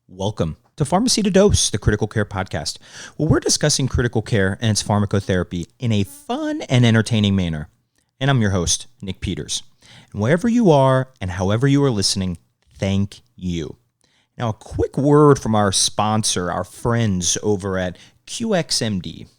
Welcome to PharmacyToDose, the critical care podcast, where we're discussing critical care and its pharmacotherapy in a fun and entertaining manner. And I'm your host, Nick Peters. And wherever you are and however you are listening, thank you. Now, a quick word from our sponsor, our friends over at QXMD.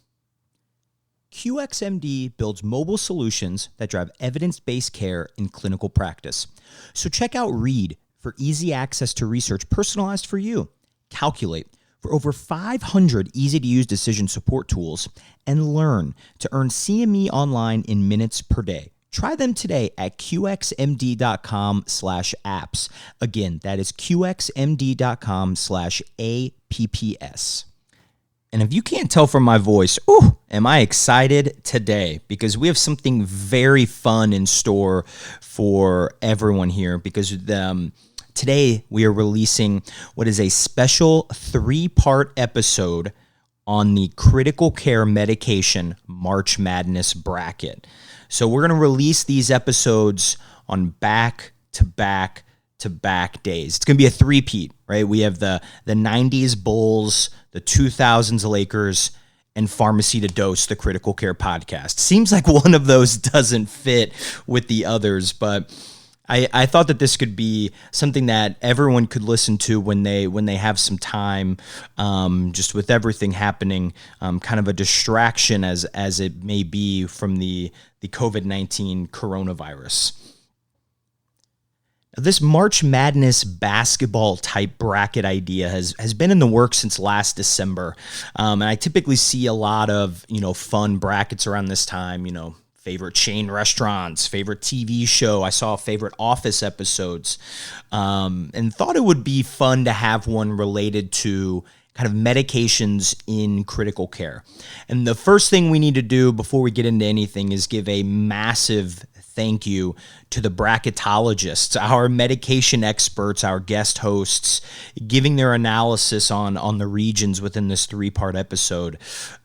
QXMD builds mobile solutions that drive evidence-based care in clinical practice. So check out READ for easy access to research personalized for you. Calculate for over 500 easy-to-use decision support tools, and Learn to earn CME online in minutes per day. Try them today at qxmd.com/apps. Again, that is qxmd.com/apps. And if you can't tell from my voice, am I excited today, because we have something very fun in store for everyone here, because today we are releasing what is a special 3-part episode on the critical care medication March Madness bracket. So we're going to release these episodes on back-to-back days. It's going to be a three-peat, right? We have the 90s Bulls, the 2000s Lakers, and PharmacyToDose, the critical care podcast. Seems like one of those doesn't fit with the others, but I thought that this could be something that everyone could listen to when they have some time, just with everything happening, kind of a distraction as it may be from the COVID-19 coronavirus. This March Madness basketball type bracket idea has been in the works since last December. And I typically see a lot of, fun brackets around this time, favorite chain restaurants, favorite TV show. I saw favorite Office episodes, and thought it would be fun to have one related to kind of medications in critical care. And the first thing we need to do before we get into anything is give a massive thank you to the bracketologists, our medication experts, our guest hosts, giving their analysis on the regions within this 3-part episode.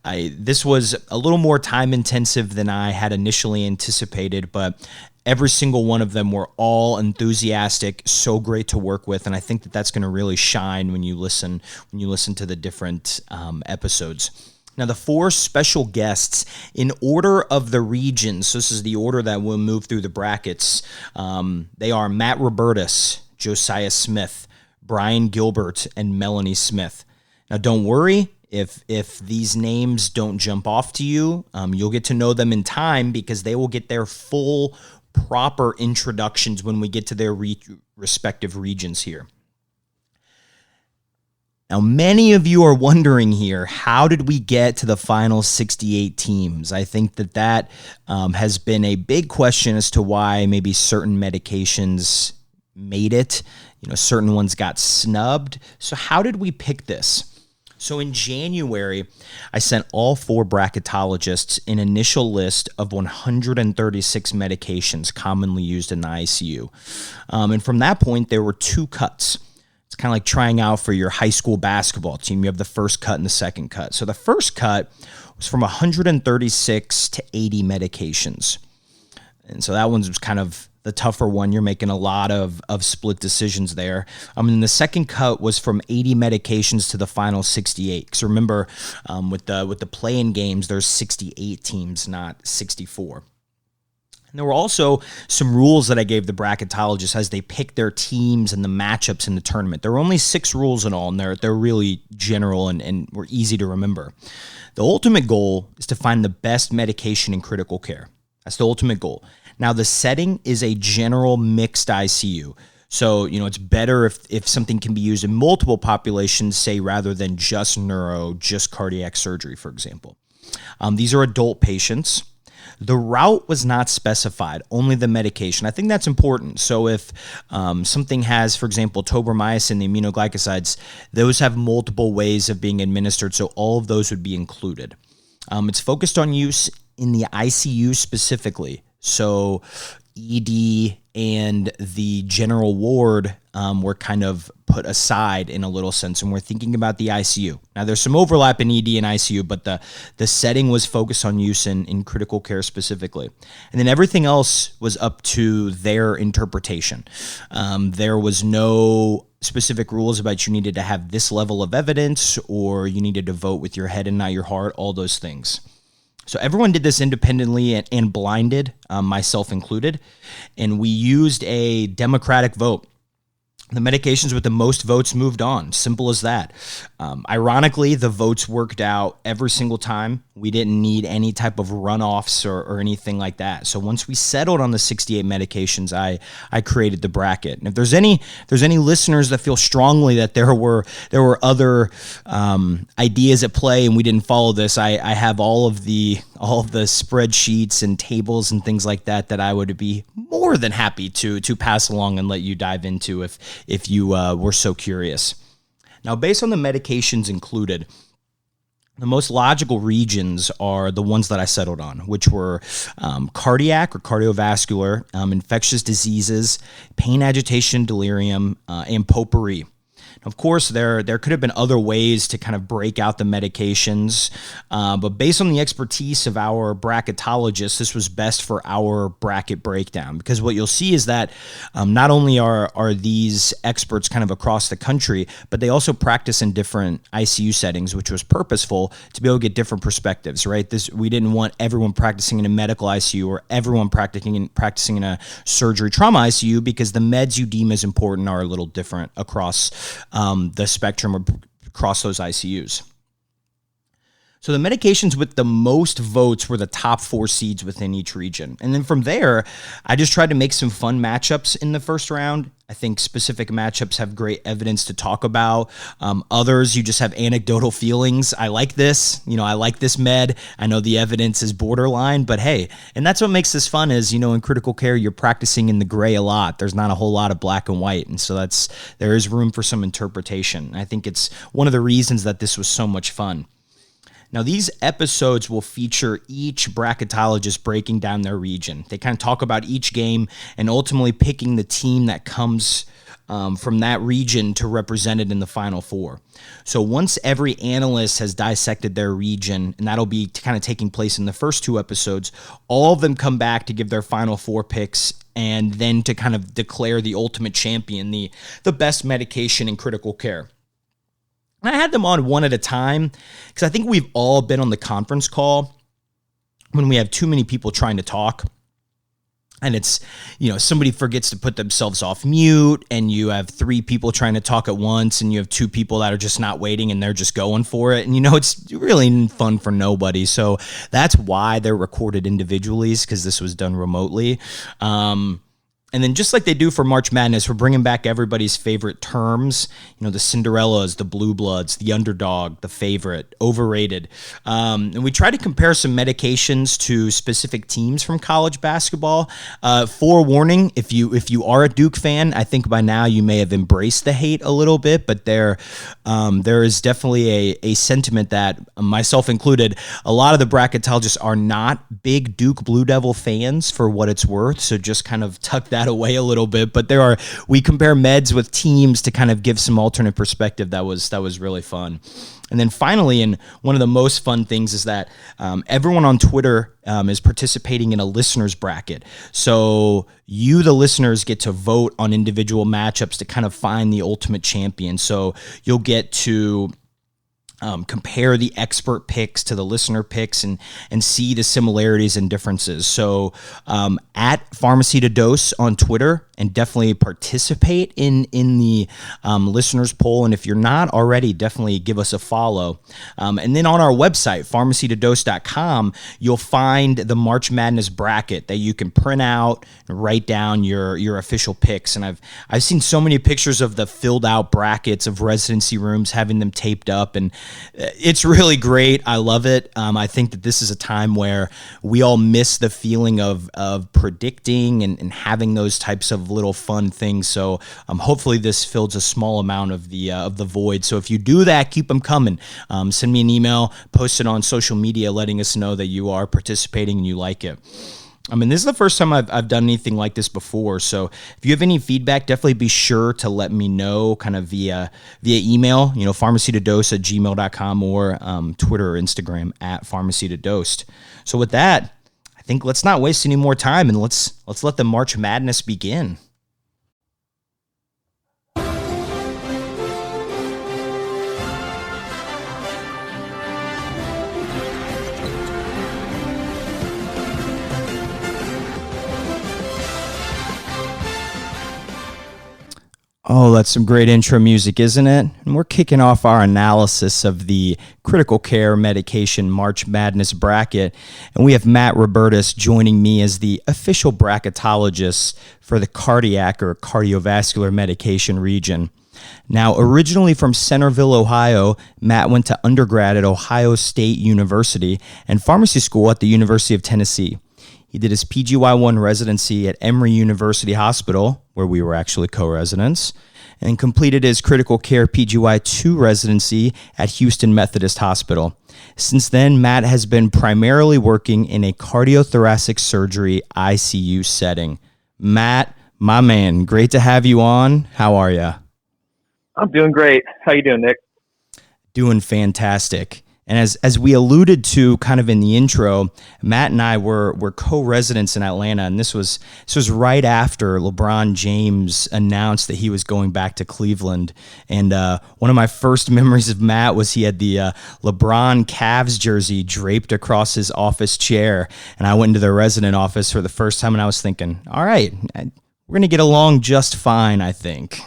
This was a little more time intensive than I had initially anticipated, but every single one of them were all enthusiastic, so great to work with, and I think that that's going to really shine when you listen to the different episodes. Now, the 4 special guests in order of the regions, so this is the order that we'll move through the brackets. They are Matt Rubertus, Josiah Smith, Brian Gilbert, and Melanie Smith. Now, don't worry if these names don't jump off to you. You'll get to know them in time, because they will get their full, proper introductions when we get to their respective regions here. Now, many of you are wondering here, how did we get to the final 68 teams? I think that has been a big question as to why maybe certain medications made it. Certain ones got snubbed. So how did we pick this? So in January, I sent all 4 bracketologists an initial list of 136 medications commonly used in the ICU. And from that point, there were 2 cuts. It's kind of like trying out for your high school basketball team. You have the first cut and the second cut. So the first cut was from 136 to 80 medications. And so that one was kind of the tougher one. You're making a lot of split decisions there. And the second cut was from 80 medications to the final 68. Because remember, with the play-in games, there's 68 teams, not 64. And there were also some rules that I gave the bracketologists as they picked their teams and the matchups in the tournament. There were only 6 rules in all, and they're really general and were easy to remember. The ultimate goal is to find the best medication in critical care. That's the ultimate goal. Now, the setting is a general mixed ICU. So, it's better if something can be used in multiple populations, say, rather than just neuro, just cardiac surgery, for example. These are adult patients. The route was not specified, only the medication. I think that's important. So if something has, for example, tobramycin, the aminoglycosides, those have multiple ways of being administered, so all of those would be included. It's focused on use in the ICU specifically. So ED and the general ward were kind of put aside in a little sense, and we're thinking about the ICU. Now, there's some overlap in ED and ICU, but the setting was focused on use in critical care specifically. And then everything else was up to their interpretation. There was no specific rules about you needed to have this level of evidence, or you needed to vote with your head and not your heart, all those things. So everyone did this independently and blinded, myself included, and we used a democratic vote. The medications with the most votes moved on. Simple as that. Ironically, the votes worked out every single time. We didn't need any type of runoffs or anything like that. So once we settled on the 68 medications, I created the bracket. And if there's any listeners that feel strongly that there were other ideas at play and we didn't follow this, I have all of the spreadsheets and tables and things like that I would be more than happy to pass along and let you dive into if you were so curious. Now, based on the medications included, the most logical regions are the ones that I settled on, which were cardiac or cardiovascular, infectious diseases, pain, agitation, delirium, and potpourri. Of course, there could have been other ways to kind of break out the medications, but based on the expertise of our bracketologists, this was best for our bracket breakdown. Because what you'll see is that not only are these experts kind of across the country, but they also practice in different ICU settings, which was purposeful to be able to get different perspectives, right? We didn't want everyone practicing in a medical ICU or everyone practicing in a surgery trauma ICU, because the meds you deem as important are a little different across the spectrum across those ICUs. So the medications with the most votes were the top 4 seeds within each region. And then from there, I just tried to make some fun matchups in the first round. I think specific matchups have great evidence to talk about. Others, you just have anecdotal feelings. I like this, I like this med. I know the evidence is borderline, but hey, and that's what makes this fun is, in critical care, you're practicing in the gray a lot. There's not a whole lot of black and white. And so there is room for some interpretation. I think it's one of the reasons that this was so much fun. Now, these episodes will feature each bracketologist breaking down their region. They kind of talk about each game and ultimately picking the team that comes from that region to represent it in the Final Four. So once every analyst has dissected their region, and that'll be kind of taking place in the first 2 episodes, all of them come back to give their Final Four picks and then to kind of declare the ultimate champion, the best medication in critical care. I had them on one at a time because I think we've all been on the conference call when we have too many people trying to talk. And it's, somebody forgets to put themselves off mute, and you have 3 people trying to talk at once, and you have 2 people that are just not waiting and they're just going for it. And, it's really fun for nobody. So that's why they're recorded individually, because this was done remotely. And then just like they do for March Madness, we're bringing back everybody's favorite terms, the Cinderellas, the Blue Bloods, the underdog, the favorite, overrated. And we try to compare some medications to specific teams from college basketball. Forewarning, if you are a Duke fan, I think by now you may have embraced the hate a little bit, but there is definitely a sentiment that, myself included, a lot of the bracketologists are not big Duke Blue Devil fans for what it's worth, so just kind of tuck that away a little bit. But we compare meds with teams to kind of give some alternate perspective. That was really fun. And then finally, and one of the most fun things is that everyone on Twitter is participating in a listener's bracket. So you, the listeners, get to vote on individual matchups to kind of find the ultimate champion. So you'll get to compare the expert picks to the listener picks and see the similarities and differences. So at PharmacyToDose on Twitter, and definitely participate in the listeners poll. And if you're not already, definitely give us a follow. And then on our website, PharmacyToDose.com, you'll find the March Madness bracket that you can print out and write down your official picks. And I've seen so many pictures of the filled out brackets of residency rooms, having them taped up, and it's really great. I love it. I think that this is a time where we all miss the feeling of predicting and having those types of little fun things. So hopefully this fills a small amount of the void. So if you do that, keep them coming. Send me an email, post it on social media, letting us know that you are participating and you like it. This is the first time I've done anything like this before. So if you have any feedback, definitely be sure to let me know kind of via email, PharmacyToDose@gmail.com, or Twitter or Instagram at PharmacyToDose. So with that, I think let's not waste any more time, and let's let the March Madness begin. Oh, that's some great intro music, isn't it? And we're kicking off our analysis of the critical care medication March Madness bracket. And we have Matt Rubertus joining me as the official bracketologist for the cardiac or cardiovascular medication region. Now, originally from Centerville, Ohio, Matt went to undergrad at Ohio State University and pharmacy school at the University of Tennessee. He did his PGY1 residency at Emory University Hospital, where we were actually co-residents, and completed his critical care PGY2 residency at Houston Methodist Hospital. Since then, Matt has been primarily working in a cardiothoracic surgery ICU setting. Matt, my man, great to have you on. How are you? I'm doing great. How you doing, Nick? Doing fantastic. And as we alluded to kind of in the intro, Matt and I were co-residents in Atlanta, and this was right after LeBron James announced that he was going back to Cleveland. And one of my first memories of Matt was he had the LeBron Cavs jersey draped across his office chair, and I went into the resident office for the first time, and I was thinking, all right, we're going to get along just fine, I think.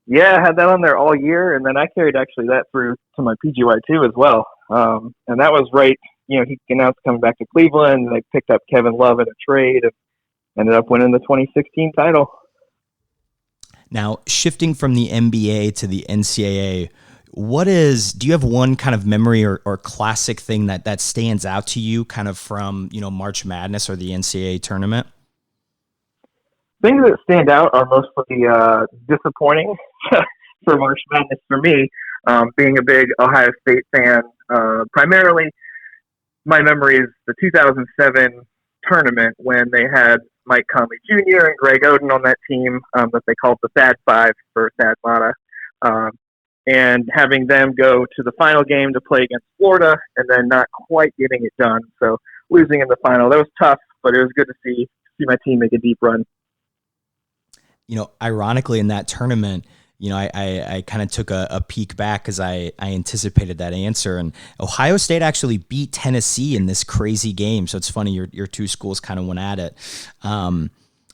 Yeah, I had that on there all year, and then I carried actually that through to my PGY2 as well. And that was right, he announced coming back to Cleveland, and they picked up Kevin Love in a trade and ended up winning the 2016 title. Now, shifting from the NBA to the NCAA, do you have one kind of memory or classic thing that stands out to you kind of from, March Madness or the NCAA tournament? Things that stand out are mostly disappointing for March Madness for me, being a big Ohio State fan. Primarily, my memory is the 2007 tournament when they had Mike Conley Jr. and Greg Oden on that team that they called the Thad Five for Thad Matta, and having them go to the final game to play against Florida and then not quite getting it done. So losing in the final, that was tough, but it was good to see my team make a deep run. Ironically, in that tournament, I kind of took a peek back because I anticipated that answer. And Ohio State actually beat Tennessee in this crazy game. So it's funny, your two schools kind of went at it.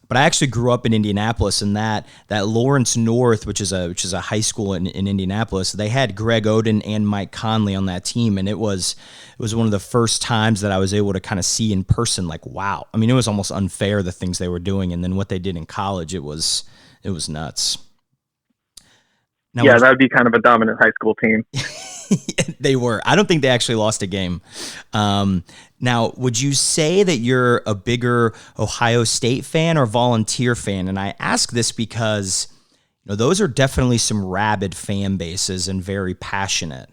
But I actually grew up in Indianapolis, and that Lawrence North, which is a high school in Indianapolis, they had Greg Oden and Mike Conley on that team, and it was one of the first times that I was able to kind of see in person, like, wow. I mean, it was almost unfair, the things they were doing, and then what they did in college, it was nuts. Now, yeah, that would be kind of a dominant high school team. They were. I don't think they actually lost a game. Now, would you say that you're a bigger Ohio State fan or Volunteer fan? And I ask this because those are definitely some rabid fan bases and very passionate.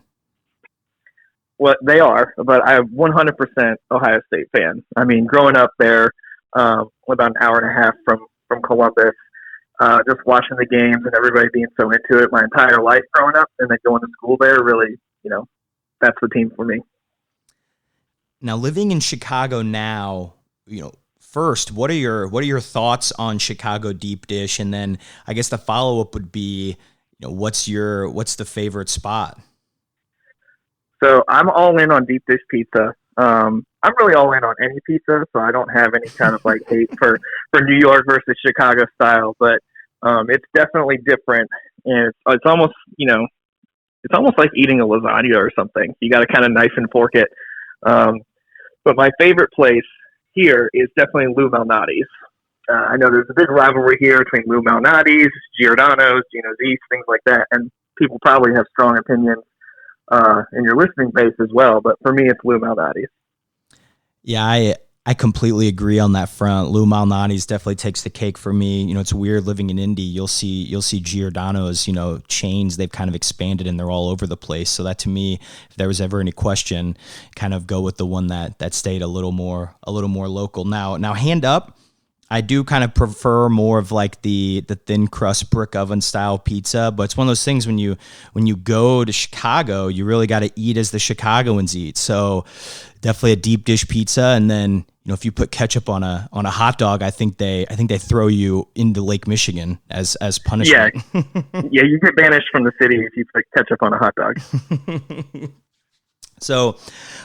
Well, they are, but I'm 100% Ohio State fan. I mean, growing up there, about an hour and a half from Columbus, just watching the games and everybody being so into it my entire life growing up, and then going to school there, really, that's the team for me. Now, living in Chicago now, first, what are your thoughts on Chicago deep dish? And then I guess the follow-up would be, what's the favorite spot? So I'm all in on deep dish pizza. I'm really all in on any pizza, so I don't have any kind of hate for New York versus Chicago style, but it's definitely different, and it's almost it's almost like eating a lasagna or something. You got to kind of knife and fork it. But my favorite place here is definitely Lou Malnati's. I know there's a big rivalry here between Lou Malnati's, Giordano's, Gino's East, things like that, and people probably have strong opinions in your listening base as well. But for me, it's Lou Malnati's. Yeah, I completely agree on that front. Lou Malnati's definitely takes the cake for me. It's weird living in Indy. You'll see Giordano's, chains. They've kind of expanded and they're all over the place. So that, to me, if there was ever any question, kind of go with the one that stayed a little more local. Now, hand up, I do kind of prefer more of the thin crust brick oven style pizza, but it's one of those things when you go to Chicago, you really got to eat as the Chicagoans eat. So definitely a deep dish pizza, and then if you put ketchup on a hot dog, I think they throw you into Lake Michigan as punishment. Yeah, you get banished from the city if you put ketchup on a hot dog. So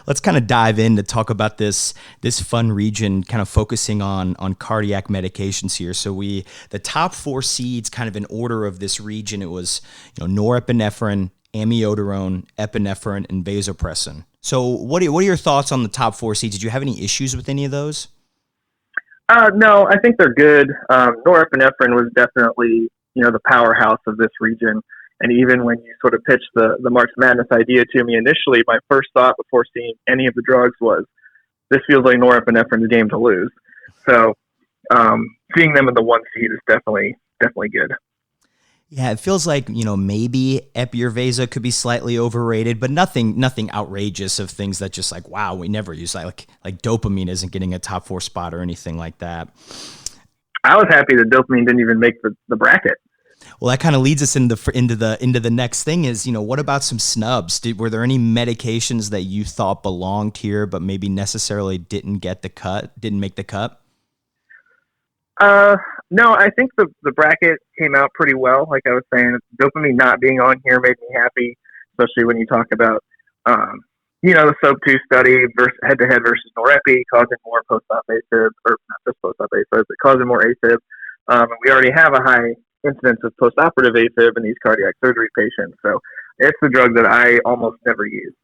let's kind of dive in to talk about this fun region, kind of focusing on cardiac medications here. So the top 4 seeds, kind of in order of this region, it was norepinephrine, amiodarone, epinephrine, and vasopressin. So what are your thoughts on the top 4 seeds? Did you have any issues with any of those? No, I think they're good. Norepinephrine was definitely the powerhouse of this region. And even when you sort of pitched the March Madness idea to me initially, my first thought before seeing any of the drugs was, this feels like norepinephrine's game to lose. So seeing them in the 1 seed is definitely good. Yeah, it feels like, maybe Epi or Vaso could be slightly overrated, but nothing outrageous of things that just like, wow, we never use that. Like dopamine isn't getting a top 4 spot or anything like that. I was happy that dopamine didn't even make the bracket. Well, that kind of leads us into the next thing is, what about some snubs? Were there any medications that you thought belonged here, but maybe necessarily didn't make the cut? No, I think the bracket came out pretty well. Like I was saying, dopamine not being on here made me happy, especially when you talk about, the SOAP2 study head-to-head versus Norepi causing more post-op AFib, or not just post-op AFib, but causing more AFib. And we already have a high incidence of post-operative AFib in these cardiac surgery patients. So it's the drug that I almost never use.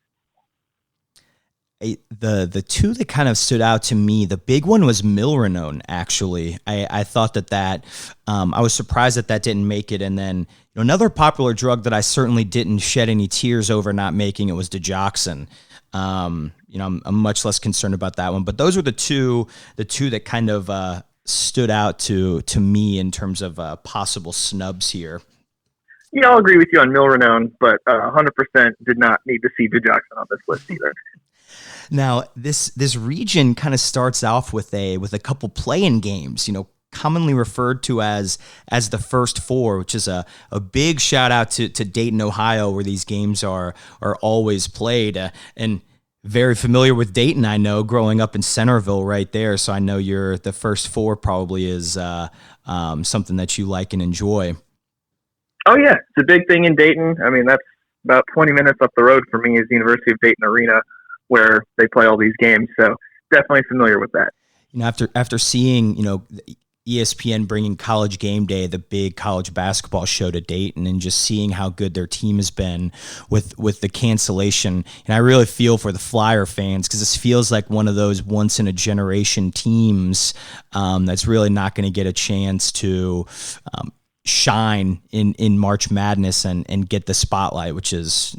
The 2 that kind of stood out to me, the big one was milrinone, actually. I thought that I was surprised that didn't make it. And then another popular drug that I certainly didn't shed any tears over not making it was digoxin. I'm much less concerned about that one. But those were the two that kind of stood out to me in terms of possible snubs here. Yeah, I'll agree with you on milrinone, but 100% did not need to see digoxin on this list either. Now, this region kind of starts off with a couple play-in games, commonly referred to as the first 4, which is a big shout out to Dayton, Ohio, where these games are always played. And very familiar with Dayton, I know, growing up in Centerville right there. So I know the first 4 probably is something that you like and enjoy. Oh, yeah. It's a big thing in Dayton. I mean, that's about 20 minutes up the road for me is the University of Dayton Arena, where they play all these games. So definitely familiar with that. After seeing, ESPN bringing College Game Day, the big college basketball show, to Dayton, and just seeing how good their team has been with the cancellation. And I really feel for the Flyer fans, because this feels like one of those once in a generation teams that's really not going to get a chance to shine in March Madness and get the spotlight, which is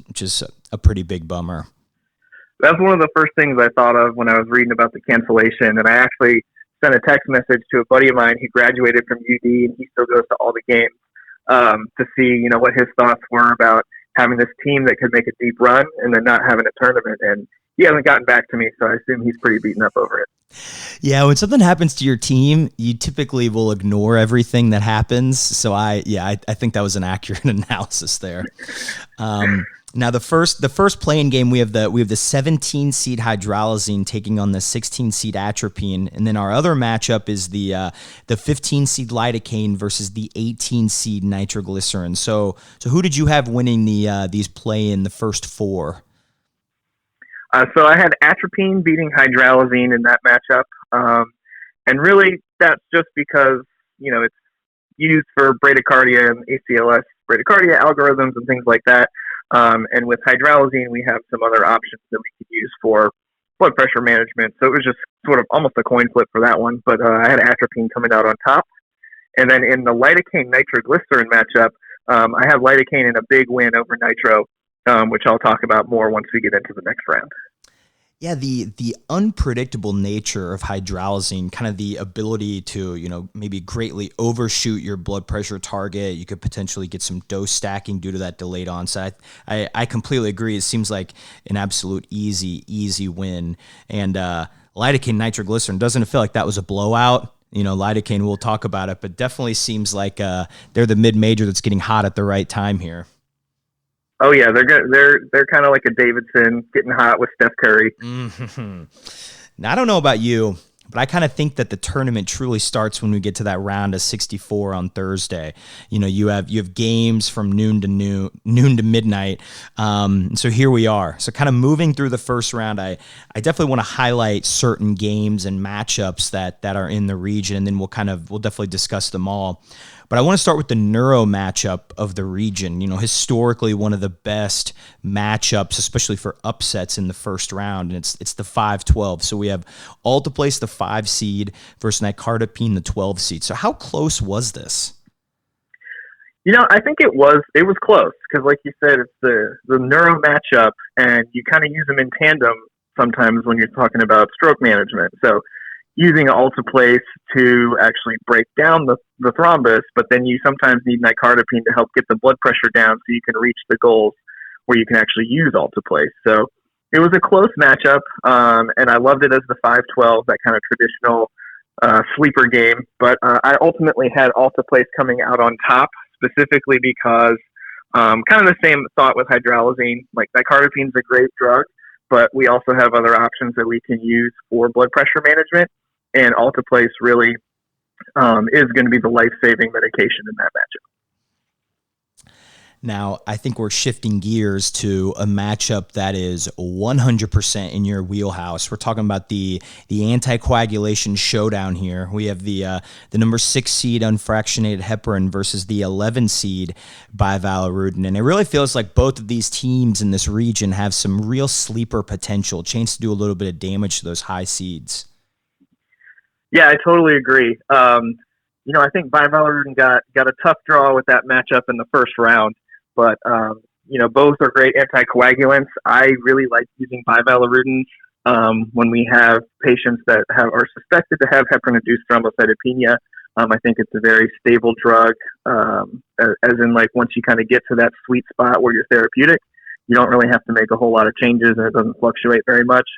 a pretty big bummer. That's one of the first things I thought of when I was reading about the cancellation. And I actually sent a text message to a buddy of mine who graduated from UD, and he still goes to all the games, to see, what his thoughts were about having this team that could make a deep run and then not having a tournament. And he hasn't gotten back to me, so I assume he's pretty beaten up over it. Yeah, when something happens to your team, you typically will ignore everything that happens. So I think that was an accurate analysis there. Now the first play-in game, we have the 17 seed hydralazine taking on the 16 seed atropine, and then our other matchup is the 15 seed lidocaine versus the 18 seed nitroglycerin. So who did you have winning these play-in the first 4? So I had atropine beating hydralazine in that matchup, and really that's just because it's used for bradycardia and ACLS bradycardia algorithms and things like that. And with hydralazine, we have some other options that we could use for blood pressure management. So it was just sort of almost a coin flip for that one. But I had atropine coming out on top. And then in the lidocaine nitroglycerin matchup, I have lidocaine in a big win over nitro, which I'll talk about more once we get into the next round. Yeah, the unpredictable nature of hydralazine, kind of the ability to, maybe greatly overshoot your blood pressure target. You could potentially get some dose stacking due to that delayed onset. I completely agree. It seems like an absolute easy win. And lidocaine nitroglycerin, doesn't it feel like that was a blowout? Lidocaine, we'll talk about it, but definitely seems like they're the mid-major that's getting hot at the right time here. Oh yeah, they're kind of like a Davidson getting hot with Steph Curry. Mm-hmm. Now I don't know about you, But I kind of think that the tournament truly starts when we get to that round of 64 on Thursday. You have games from noon to midnight. So here we are. So kind of moving through the first round, I definitely want to highlight certain games and matchups that are in the region, and then we'll definitely discuss them all. But I want to start with the neuro matchup of the region. Historically one of the best matchups, especially for upsets in the first round, and it's the 5-12. So we have Alteplase, the 5 seed, versus nicardipine, the 12 seed. So how close was this? I think it was close because, like you said, it's the neuro matchup, and you kind of use them in tandem sometimes when you're talking about stroke management. So using Alteplase to actually break down the thrombus, but then you sometimes need nicardipine to help get the blood pressure down so you can reach the goals where you can actually use Alteplase. So it was a close matchup, and I loved it as the 5-12, that kind of traditional sleeper game. But I ultimately had Alteplase coming out on top, specifically because kind of the same thought with hydralazine. Like, nicardipine's a great drug, but we also have other options that we can use for blood pressure management. And Alteplase really is going to be the life-saving medication in that matchup. Now, I think we're shifting gears to a matchup that is 100% in your wheelhouse. We're talking about the anticoagulation showdown here. We have the number 6 seed unfractionated heparin versus the 11 seed bivalirudin. And it really feels like both of these teams in this region have some real sleeper potential, chance to do a little bit of damage to those high seeds. Yeah, I totally agree. I think bivalirudin got a tough draw with that matchup in the first round, but both are great anticoagulants. I really like using bivalirudin when we have patients that are suspected to have heparin-induced thrombocytopenia. I think it's a very stable drug, as in, like, once you kind of get to that sweet spot where you're therapeutic, you don't really have to make a whole lot of changes, and it doesn't fluctuate very much.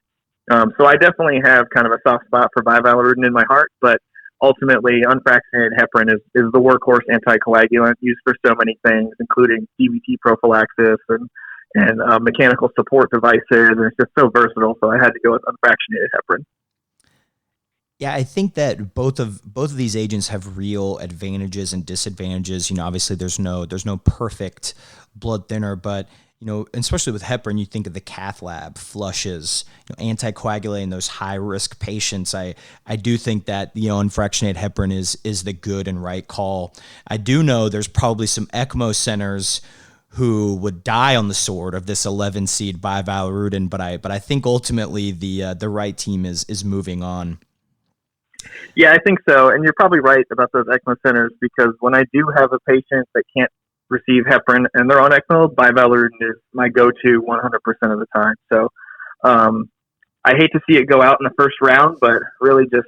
So I definitely have kind of a soft spot for bivalirudin in my heart, but ultimately unfractionated heparin is the workhorse anticoagulant used for so many things, including DVT prophylaxis and mechanical support devices, and it's just so versatile. So I had to go with unfractionated heparin. Yeah, I think that both of these agents have real advantages and disadvantages. Obviously there's no perfect blood thinner, but especially with heparin, you think of the cath lab flushes, anticoagulating those high risk patients. I do think that unfractionated heparin is the good and right call. I do know there's probably some ECMO centers who would die on the sword of this 11 seed bivalirudin, but I think ultimately the right team is moving on. Yeah, I think so, and you're probably right about those ECMO centers, because when I do have a patient that can't receive heparin and they're on ECMO, bivalirudin is my go-to 100% of the time. So I hate to see it go out in the first round, but really just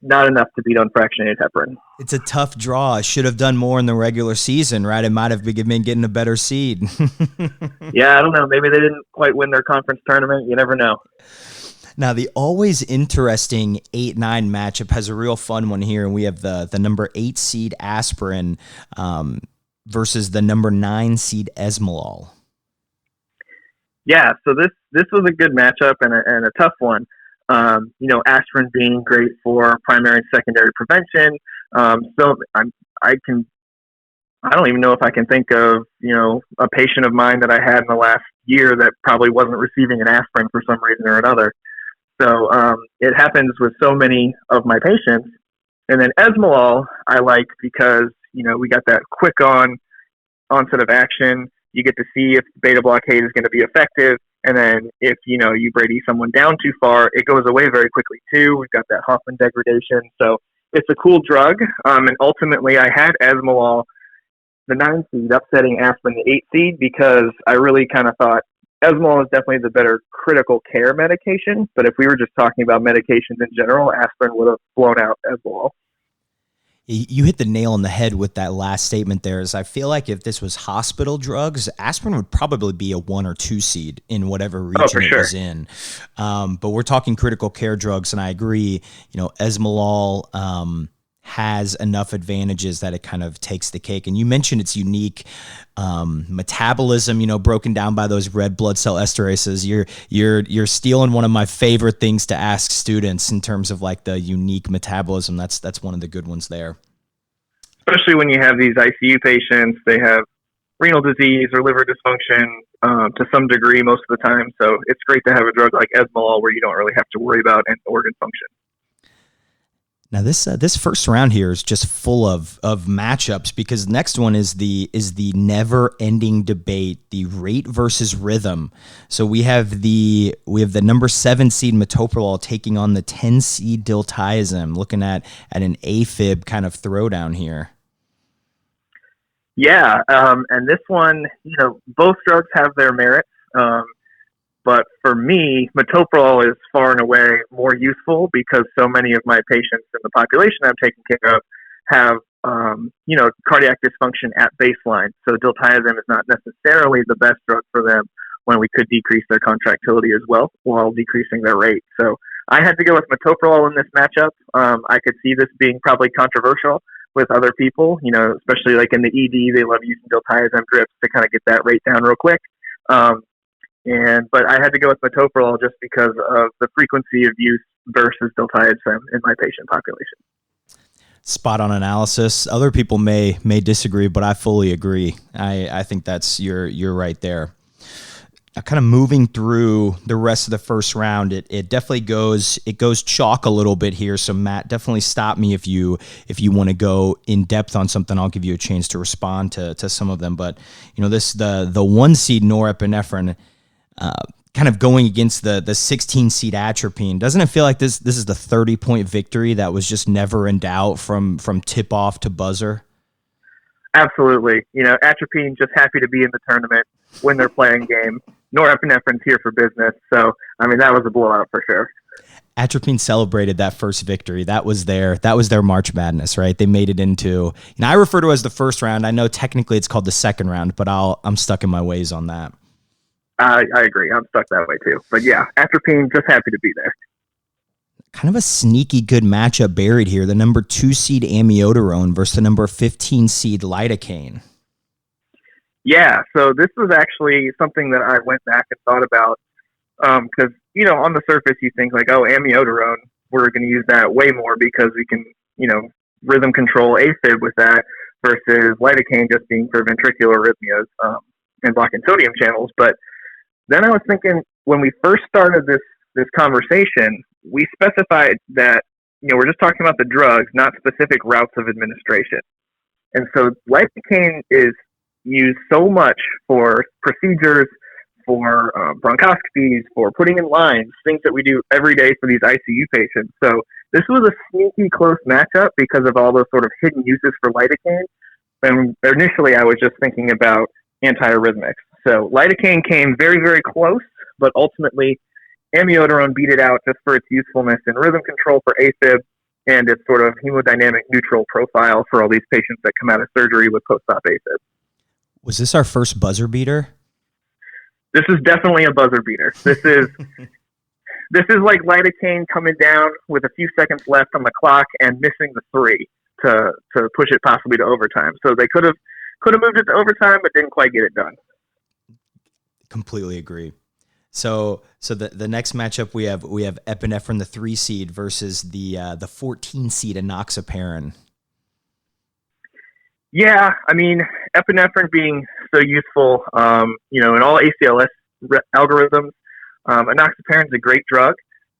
not enough to beat unfractionated heparin. It's a tough draw. I should have done more in the regular season, right? It might have been getting a better seed. Yeah, I don't know. Maybe they didn't quite win their conference tournament. You never know. Now, the always interesting 8-9 matchup has a real fun one here, and we have the number 8 seed aspirin versus the number 9 seed esmolol. Yeah, so this was a good matchup and a tough one. Aspirin being great for primary and secondary prevention. So I don't even know if I can think of a patient of mine that I had in the last year that probably wasn't receiving an aspirin for some reason or another. So it happens with so many of my patients. And then esmolol I like because we got that quick onset of action. You get to see if beta blockade is going to be effective. And then if, you Brady someone down too far, it goes away very quickly too. We've got that Hoffman degradation. So it's a cool drug. And ultimately I had esmolol, the 9 seed, upsetting aspirin, the 8 seed, because I really kind of thought esmolol is definitely the better critical care medication. But if we were just talking about medications in general, aspirin would have blown out esmolol. You hit the nail on the head with that last statement there. Is I feel like if this was hospital drugs, aspirin would probably be a 1 or 2 seed in whatever region it was in. But we're talking critical care drugs, and I agree. Esmolol has enough advantages that it kind of takes the cake. And you mentioned its unique metabolism, broken down by those red blood cell esterases. You're stealing one of my favorite things to ask students in terms of like the unique metabolism. That's one of the good ones there. Especially when you have these ICU patients, they have renal disease or liver dysfunction to some degree most of the time. So it's great to have a drug like Esmolol where you don't really have to worry about an organ function. Now this first round here is just full of matchups, because the next one is the never-ending debate, the rate versus rhythm. So we have the number 7 seed metoprolol taking on the 10 seed diltiazem, looking at an AFib kind of throwdown here. Yeah, and this one, both drugs have their merits. But for me, metoprolol is far and away more useful because so many of my patients in the population I'm taking care of have, cardiac dysfunction at baseline. So diltiazem is not necessarily the best drug for them when we could decrease their contractility as well while decreasing their rate. So I had to go with metoprolol in this matchup. I could see this being probably controversial with other people, especially like in the ED, they love using diltiazem drips to kind of get that rate down real quick. But I had to go with metoprolol just because of the frequency of use versus diltiazem in my patient population. Spot on analysis. Other people may disagree, but I fully agree. I think that's you're right there. Kind of moving through the rest of the first round, it definitely goes chalk a little bit here. So Matt, definitely stop me if you want to go in depth on something. I'll give you a chance to respond to some of them. But the 1 seed norepinephrine, kind of going against the 16 seed atropine. Doesn't it feel like this is the 30-point victory that was just never in doubt from tip off to buzzer? Absolutely. Atropine just happy to be in the tournament when they're playing game. Norepinephrine's here for business. So, that was a blowout for sure. Atropine celebrated that first victory. That was their March Madness, right? They made it into, I refer to it as the first round. I know technically it's called the second round, but I'm stuck in my ways on that. I agree. I'm stuck that way too. But yeah, Atropine just happy to be there. Kind of a sneaky good matchup buried here. The number 2 seed amiodarone versus the number 15 seed lidocaine. Yeah, so this was actually something that I went back and thought about because, on the surface you think like, oh, amiodarone, we're going to use that way more because we can, rhythm control AFib with that versus lidocaine just being for ventricular arrhythmias and blocking sodium channels. But then I was thinking when we first started this conversation, we specified that, we're just talking about the drugs, not specific routes of administration. And so lidocaine is used so much for procedures, for bronchoscopies, for putting in lines, things that we do every day for these ICU patients. So this was a sneaky close matchup because of all those sort of hidden uses for lidocaine. And initially I was just thinking about antiarrhythmics. So lidocaine came very, very close, but ultimately amiodarone beat it out just for its usefulness in rhythm control for AFib and its sort of hemodynamic neutral profile for all these patients that come out of surgery with post-op AFib. Was this our first buzzer beater? This is definitely a buzzer beater. This is like lidocaine coming down with a few seconds left on the clock and missing the 3 to push it possibly to overtime. So they could have moved it to overtime, but didn't quite get it done. Completely agree. So the next matchup we have epinephrine, the 3 seed versus the 14 seed enoxaparin. Yeah, epinephrine being so useful, in all ACLS algorithms, enoxaparin is a great drug,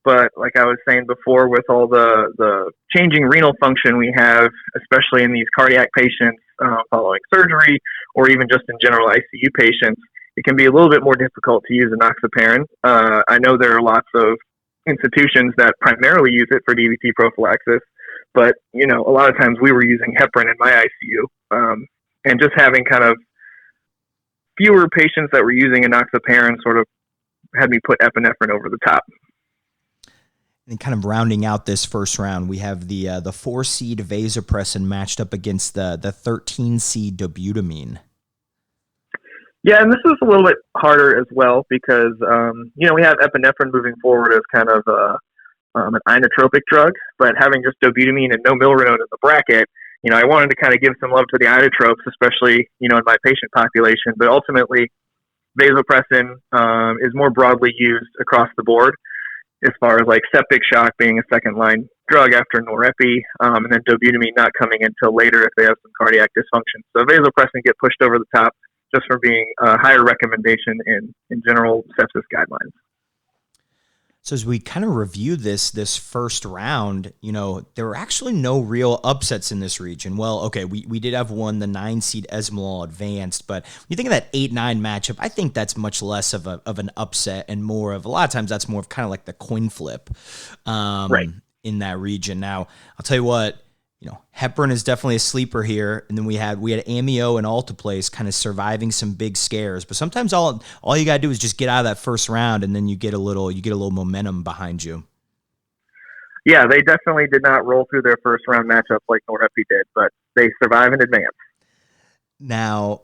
but like I was saying before, with all the changing renal function we have, especially in these cardiac patients following surgery, or even just in general ICU patients, it can be a little bit more difficult to use enoxaparin. I know there are lots of institutions that primarily use it for DVT prophylaxis, but, a lot of times we were using heparin in my ICU. And just having kind of fewer patients that were using enoxaparin sort of had me put epinephrine over the top. And kind of rounding out this first round, we have the 4 seed vasopressin matched up against the 13 seed dobutamine. Yeah, and this is a little bit harder as well because, we have epinephrine moving forward as kind of an inotropic drug, but having just dobutamine and no milrinone in the bracket, I wanted to kind of give some love to the inotropes, especially, in my patient population. But ultimately, vasopressin is more broadly used across the board as far as like septic shock being a second line drug after norepi, and then dobutamine not coming until later if they have some cardiac dysfunction. So vasopressin get pushed over the top just for being a higher recommendation in general sepsis guidelines. So as we kind of review this first round, there were actually no real upsets in this region. Well, okay, we did have one, the 9 seed Esmolol advanced, but when you think of that 8-9 matchup, I think that's much less of an upset and more of, a lot of times that's more of kind of like the coin flip Right. in that region. Now, I'll tell you what, heparin is definitely a sleeper here, and then we had amio and alteplase kind of surviving some big scares. But sometimes all you gotta do is just get out of that first round, and then you get a little momentum behind you. Yeah, they definitely did not roll through their first round matchup like norepi did, but they survive in advance. Now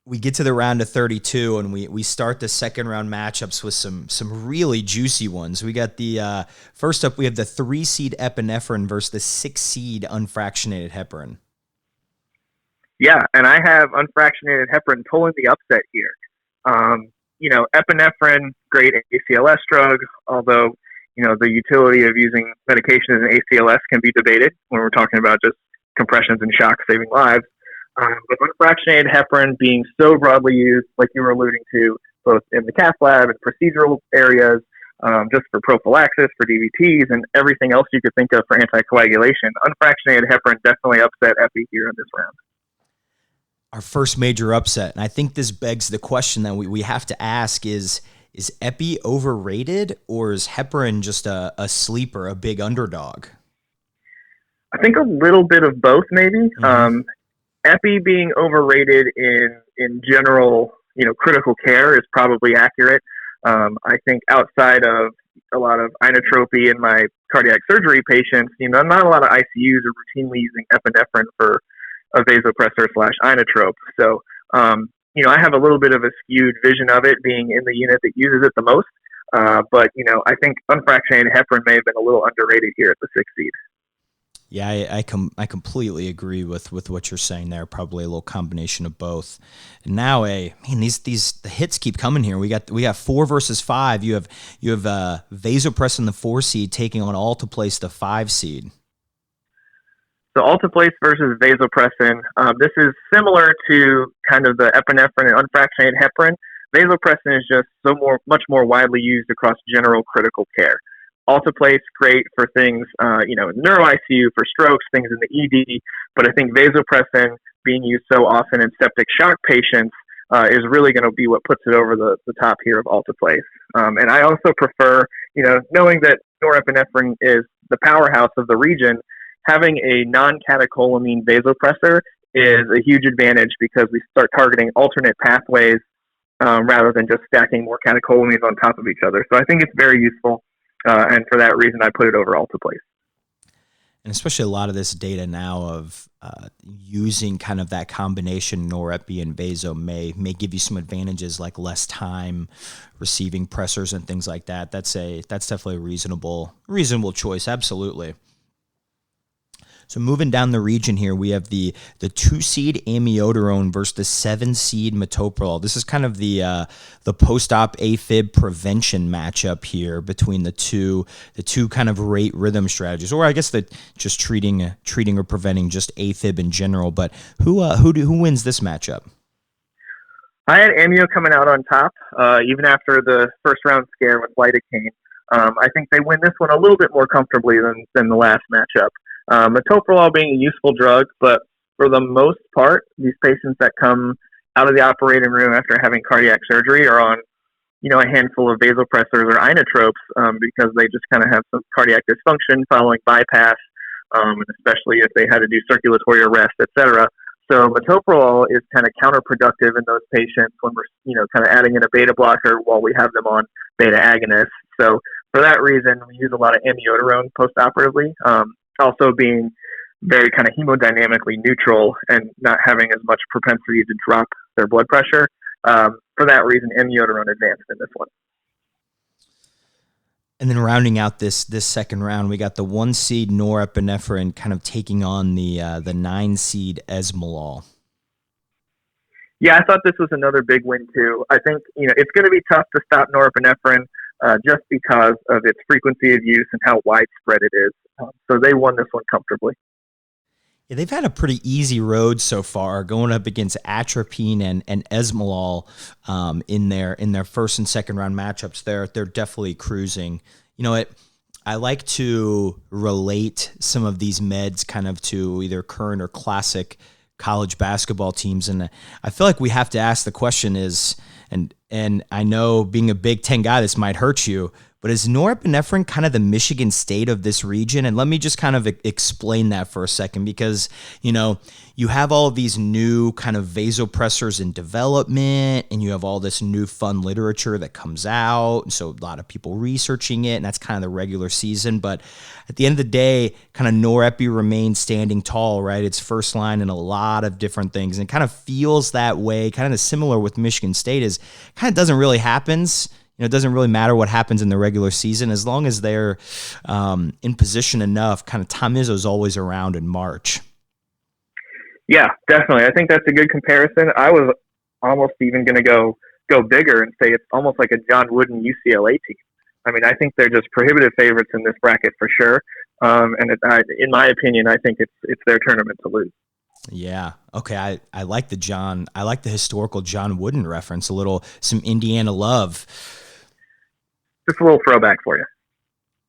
we get to the round of 32, and we start the second round matchups with some really juicy ones. We got the first up, we have the 3 seed epinephrine versus the 6 seed unfractionated heparin. Yeah, and I have unfractionated heparin pulling the upset here. Epinephrine, great ACLS drug, although the utility of using medication in ACLS can be debated when we're talking about just compressions and shock saving lives. But unfractionated heparin being so broadly used, like you were alluding to, both in the cath lab and procedural areas, just for prophylaxis, for DVTs, and everything else you could think of for anticoagulation, unfractionated heparin definitely upset epi here in this round. Our first major upset, and I think this begs the question that we have to ask is epi overrated, or is heparin just a sleeper, a big underdog? I think a little bit of both, maybe. Mm-hmm. Epi being overrated in general, critical care is probably accurate. I think outside of a lot of inotropy in my cardiac surgery patients, not a lot of ICUs are routinely using epinephrine for a vasopressor / inotrope. So, I have a little bit of a skewed vision of it being in the unit that uses it the most. But I think unfractionated heparin may have been a little underrated here at the 6 seed. Yeah, I completely agree with what you're saying there. Probably a little combination of both. And now, the hits keep coming here. We got 4 versus 5. You have vasopressin, the 4 seed, taking on alteplase, the 5 seed. So alteplase versus vasopressin. This is similar to kind of the epinephrine and unfractionated heparin. Vasopressin is just much more widely used across general critical care. Alteplase, great for things, in neuro ICU, for strokes, things in the ED. But I think vasopressin being used so often in septic shock patients is really going to be what puts it over the top here of alteplase. And I also prefer, knowing that norepinephrine is the powerhouse of the region, having a non-catecholamine vasopressor is a huge advantage because we start targeting alternate pathways rather than just stacking more catecholamines on top of each other. So I think it's very useful. And for that reason, I put it over alteplase. And especially a lot of this data now of using kind of that combination norepi and vaso may give you some advantages like less time receiving pressors and things like that. That's definitely a reasonable choice. Absolutely. So moving down the region here, we have the 2 seed amiodarone versus the 7 seed metoprolol. This is kind of the post-op AFib prevention matchup here between the two kind of rate rhythm strategies, or I guess just treating or preventing just AFib in general. But who wins this matchup? I had amio coming out on top, even after the first round scare with lidocaine. I think they win this one a little bit more comfortably than the last matchup. Metoprolol being a useful drug, but for the most part, these patients that come out of the operating room after having cardiac surgery are on, a handful of vasopressors or inotropes because they just kind of have some cardiac dysfunction following bypass, and especially if they had to do circulatory arrest, etc. So metoprolol is kind of counterproductive in those patients when we're, kind of adding in a beta blocker while we have them on beta agonists. So for that reason, we use a lot of amiodarone postoperatively. Also being very kind of hemodynamically neutral and not having as much propensity to drop their blood pressure. For that reason, amiodarone advanced in this one. And then rounding out this second round, we got the 1 seed norepinephrine kind of taking on the 9 seed esmolol. Yeah, I thought this was another big win too. I think it's going to be tough to stop norepinephrine just because of its frequency of use and how widespread it is. So they won this one comfortably. Yeah, they've had a pretty easy road so far, going up against atropine and esmolol in their first and second round matchups. They're definitely cruising. You know what? I like to relate some of these meds kind of to either current or classic college basketball teams, and I feel like we have to ask the question is, and I know being a Big Ten guy, this might hurt you, but is norepinephrine kind of the Michigan State of this region? And let me just kind of explain that for a second, because, you have all of these new kind of vasopressors in development, and you have all this new fun literature that comes out. And so a lot of people researching it, and that's kind of the regular season. But at the end of the day, kind of norepi remains standing tall, right? It's first line in a lot of different things. And it kind of feels that way, kind of similar with Michigan State, is kind of doesn't really happens. It doesn't really matter what happens in the regular season as long as they're in position enough. Kind of Tom Izzo's always around in March. Yeah, definitely. I think that's a good comparison. I was almost even going to go bigger and say it's almost like a John Wooden UCLA team. I mean, I think they're just prohibitive favorites in this bracket for sure. In my opinion, I think it's their tournament to lose. Yeah. Okay. I like the historical John Wooden reference, some Indiana love. Just a little throwback for you.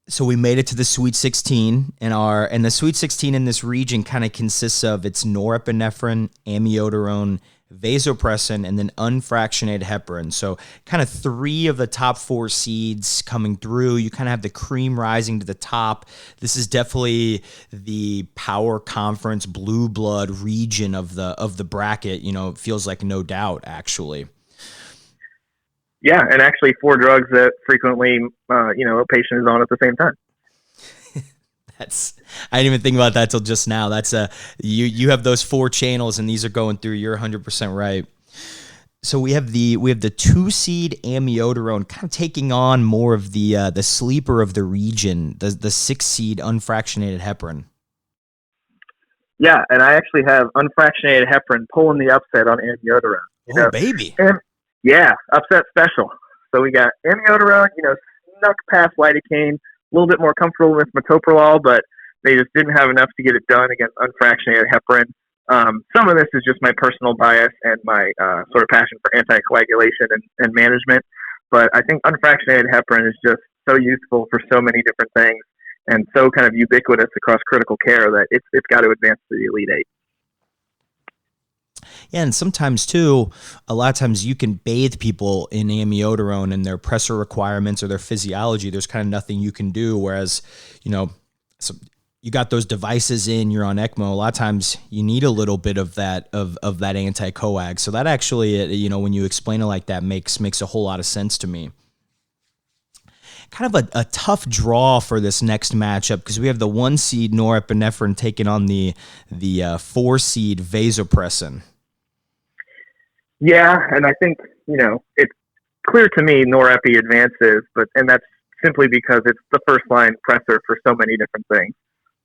So we made it to the Sweet 16, and the Sweet 16 in this region kind of consists of its norepinephrine, amiodarone, vasopressin, and then unfractionated heparin. So kind of 3 of the top 4 seeds coming through. You kind of have the cream rising to the top. This is definitely the power conference blue blood region of the bracket. It feels like no doubt, actually. Yeah, and actually 4 drugs that frequently, a patient is on at the same time. I didn't even think about that till just now. That's you have those 4 channels, and these are going through. You're 100% right. So we have the 2 seed amiodarone kind of taking on more of the sleeper of the region, the 6 seed unfractionated heparin. Yeah, and I actually have unfractionated heparin pulling the upset on amiodarone. Baby. Yeah, upset special. So we got amiodarone, snuck past lidocaine, a little bit more comfortable with metoprolol, but they just didn't have enough to get it done against unfractionated heparin. Some of this is just my personal bias and my sort of passion for anticoagulation and management, but I think unfractionated heparin is just so useful for so many different things and so kind of ubiquitous across critical care that it's got to advance to the Elite Eight. Yeah, and sometimes too, a lot of times you can bathe people in amiodarone and their pressure requirements or their physiology. There's kind of nothing you can do. Whereas, so you got those devices in, you're on ECMO. A lot of times you need a little bit of that anti-coag. So that actually, when you explain it like that, makes a whole lot of sense to me. Kind of a tough draw for this next matchup because we have the 1 seed norepinephrine taking on the 4 seed vasopressin. Yeah, and I think, it's clear to me norepi advances, and that's simply because it's the first-line pressor for so many different things,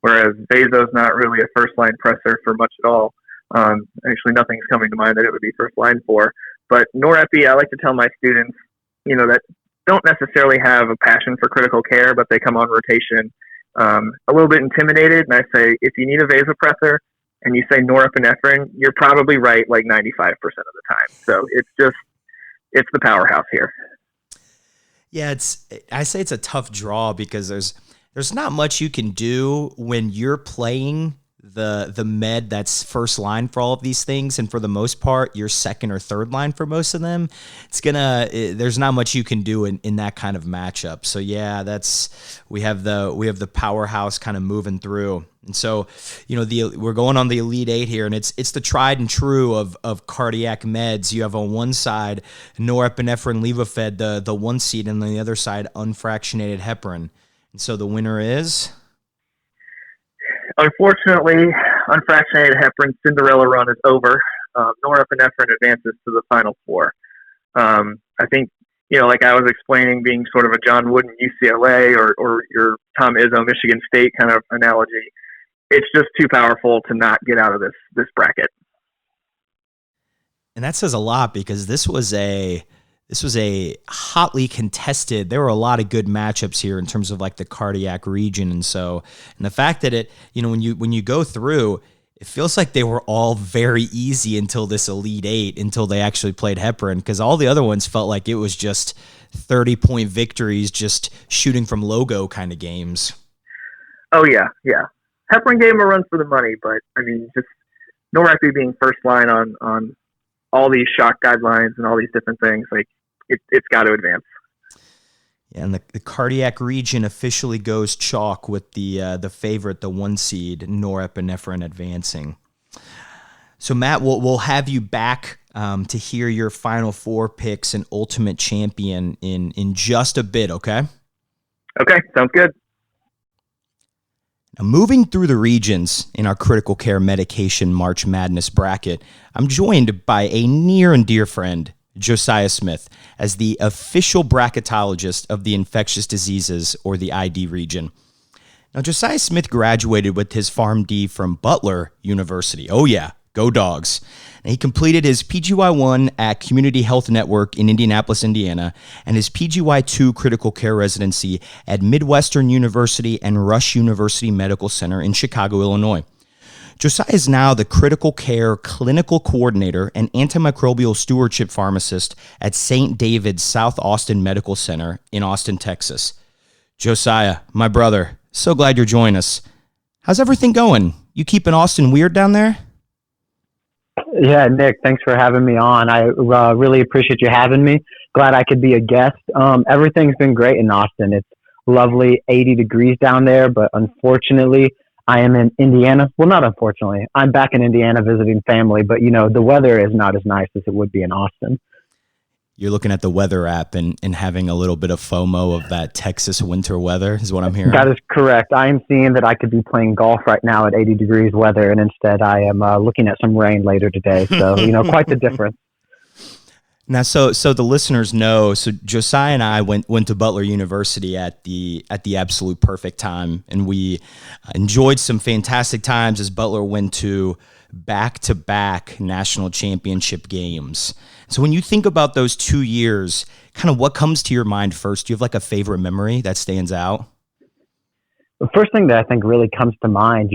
whereas vaso's not really a first-line pressor for much at all. Actually, nothing's coming to mind that it would be first-line for. But norepi, I like to tell my students, that don't necessarily have a passion for critical care, but they come on rotation a little bit intimidated, and I say, if you need a vasopressor, and you say norepinephrine, you're probably right like 95% of the time. So it's the powerhouse here. Yeah, I say it's a tough draw because there's not much you can do when you're playing the med that's first line for all of these things, and for the most part you're second or third line for most of them. There's not much you can do in that kind of matchup. So yeah, we have the powerhouse kind of moving through. And so, we're going on the Elite Eight here, and it's the tried and true of cardiac meds. You have on one side norepinephrine levofed, the 1 seed, and on the other side unfractionated heparin. And so the winner is? Unfortunately, unfractionated heparin Cinderella run is over. Norepinephrine advances to the Final Four. I think, like I was explaining, being sort of a John Wooden UCLA or your Tom Izzo Michigan State kind of analogy. It's just too powerful to not get out of this bracket. And that says a lot, because this was a hotly contested. There were a lot of good matchups here in terms of like the cardiac region, and the fact that it, when you go through, it feels like they were all very easy until this Elite Eight, until they actually played Heparin, because all the other ones felt like it was just 30-point victories, just shooting from logo kind of games. Oh yeah. Heparin gave them a run for the money, but I mean, just NOREP being first line on all these shock guidelines and all these different things, like it's got to advance. Yeah, and the cardiac region officially goes chalk with the favorite, the 1 seed, norepinephrine, advancing. So Matt, we'll have you back to hear your final 4 picks and ultimate champion in just a bit, okay? Okay, sounds good. Now, moving through the regions in our critical care medication March Madness bracket, I'm joined by a near and dear friend, Josiah Smith, as the official bracketologist of the Infectious Diseases, or the ID region. Now, Josiah Smith graduated with his PharmD from Butler University. Oh yeah, go Dogs. And he completed his PGY1 at Community Health Network in Indianapolis, Indiana, and his PGY2 critical care residency at Midwestern University and Rush University Medical Center in Chicago, Illinois. Josiah is now the critical care clinical coordinator and antimicrobial stewardship pharmacist at St. David's South Austin Medical Center in Austin, Texas. Josiah, my brother, so glad you're joining us. How's everything going? You keeping Austin weird down there? Yeah, Nick, thanks for having me on. I really appreciate you having me. Glad I could be a guest. Everything's been great in Austin. It's lovely, 80 degrees down there, but unfortunately, I am in Indiana. Well, not unfortunately. I'm back in Indiana visiting family, but, the weather is not as nice as it would be in Austin. You're looking at the weather app and having a little bit of FOMO of that Texas winter weather is what I'm hearing. That is correct. I am seeing that I could be playing golf right now at 80 degrees weather, and instead I am looking at some rain later today. So, quite the difference. Now, so the listeners know, so Josiah and I went to Butler University at the absolute perfect time, and we enjoyed some fantastic times as Butler went to back-to-back national championship games. So when you think about those 2 years, kind of what comes to your mind first? Do you have like a favorite memory that stands out? The first thing that I think really comes to mind,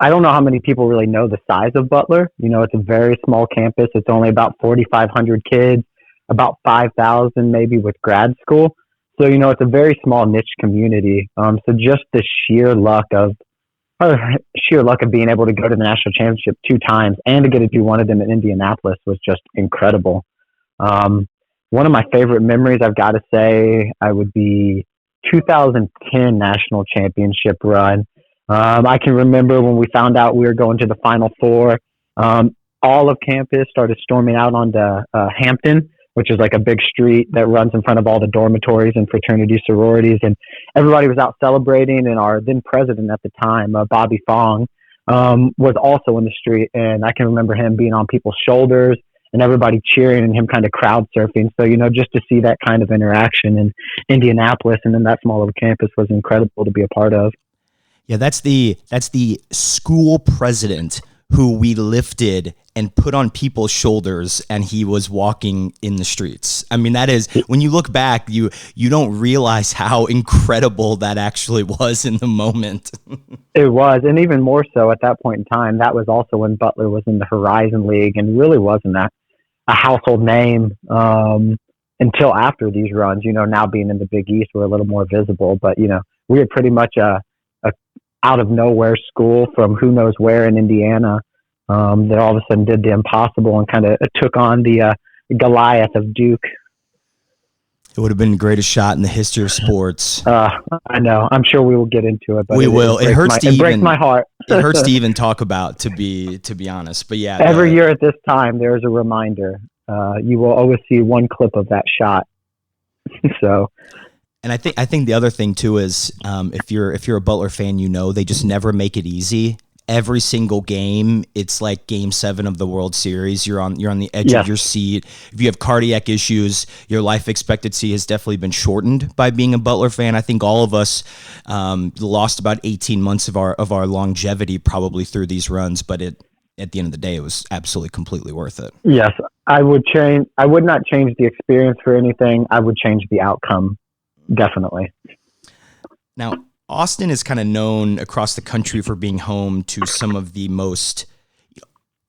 I don't know how many people really know the size of Butler. It's a very small campus. It's only about 4,500 kids, about 5,000 maybe with grad school. So, it's a very small niche community. So just the sheer luck of being able to go to the national championship 2 times and to get to do one of them in Indianapolis was just incredible. One of my favorite memories, I've got to say, I would be 2010 national championship run. I can remember when we found out we were going to the Final Four, all of campus started storming out onto Hampton, which is like a big street that runs in front of all the dormitories and fraternity sororities. And everybody was out celebrating. And our then president at the time, Bobby Fong, was also in the street. And I can remember him being on people's shoulders and everybody cheering and him kind of crowd surfing. So, just to see that kind of interaction in Indianapolis and then that small of a campus was incredible to be a part of. Yeah, that's the school president who we lifted and put on people's shoulders, and he was walking in the streets. I mean, that is, when you look back, you don't realize how incredible that actually was in the moment. It was, and even more so at that point in time, that was also when Butler was in the Horizon League and really wasn't a household name until after these runs. Now being in the Big East, we're a little more visible, but, we had pretty much a out of nowhere school from who knows where in Indiana that all of a sudden did the impossible and kind of took on the Goliath of Duke. It would have been the greatest shot in the history of sports. I know. I'm sure we will get into it. But we will. It breaks my heart. It hurts to even talk about, to be honest. But yeah, every year at this time, there's a reminder. You will always see one clip of that shot. So. And I think the other thing too is if you're a Butler fan, they just never make it easy. every single game, it's like Game 7 of the World Series. You're on the edge of your seat. If you have cardiac issues, your life expectancy has definitely been shortened by being a Butler fan. I think all of us lost about 18 months of our longevity probably through these runs, but at the end of the day, it was absolutely completely worth it. Yes, I would not change the experience for anything. I would change the outcome, definitely. Now, Austin is kind of known across the country for being home to some of the most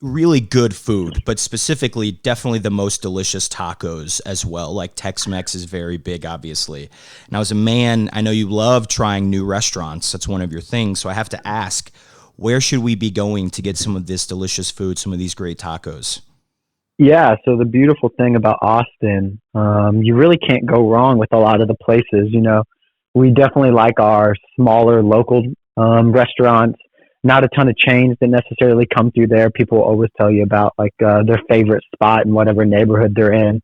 really good food, but specifically definitely the most delicious tacos as well. Like Tex-Mex is very big, obviously. Now, as a man, I know you love trying new restaurants. That's one of your things. So I have to ask, where should we be going to get some of this delicious food, some of these great tacos? Yeah, so the beautiful thing about Austin, you really can't go wrong with a lot of the places. You know, we definitely like our smaller local restaurants. Not a ton of chains that necessarily come through there. People always tell you about like their favorite spot in whatever neighborhood they're in.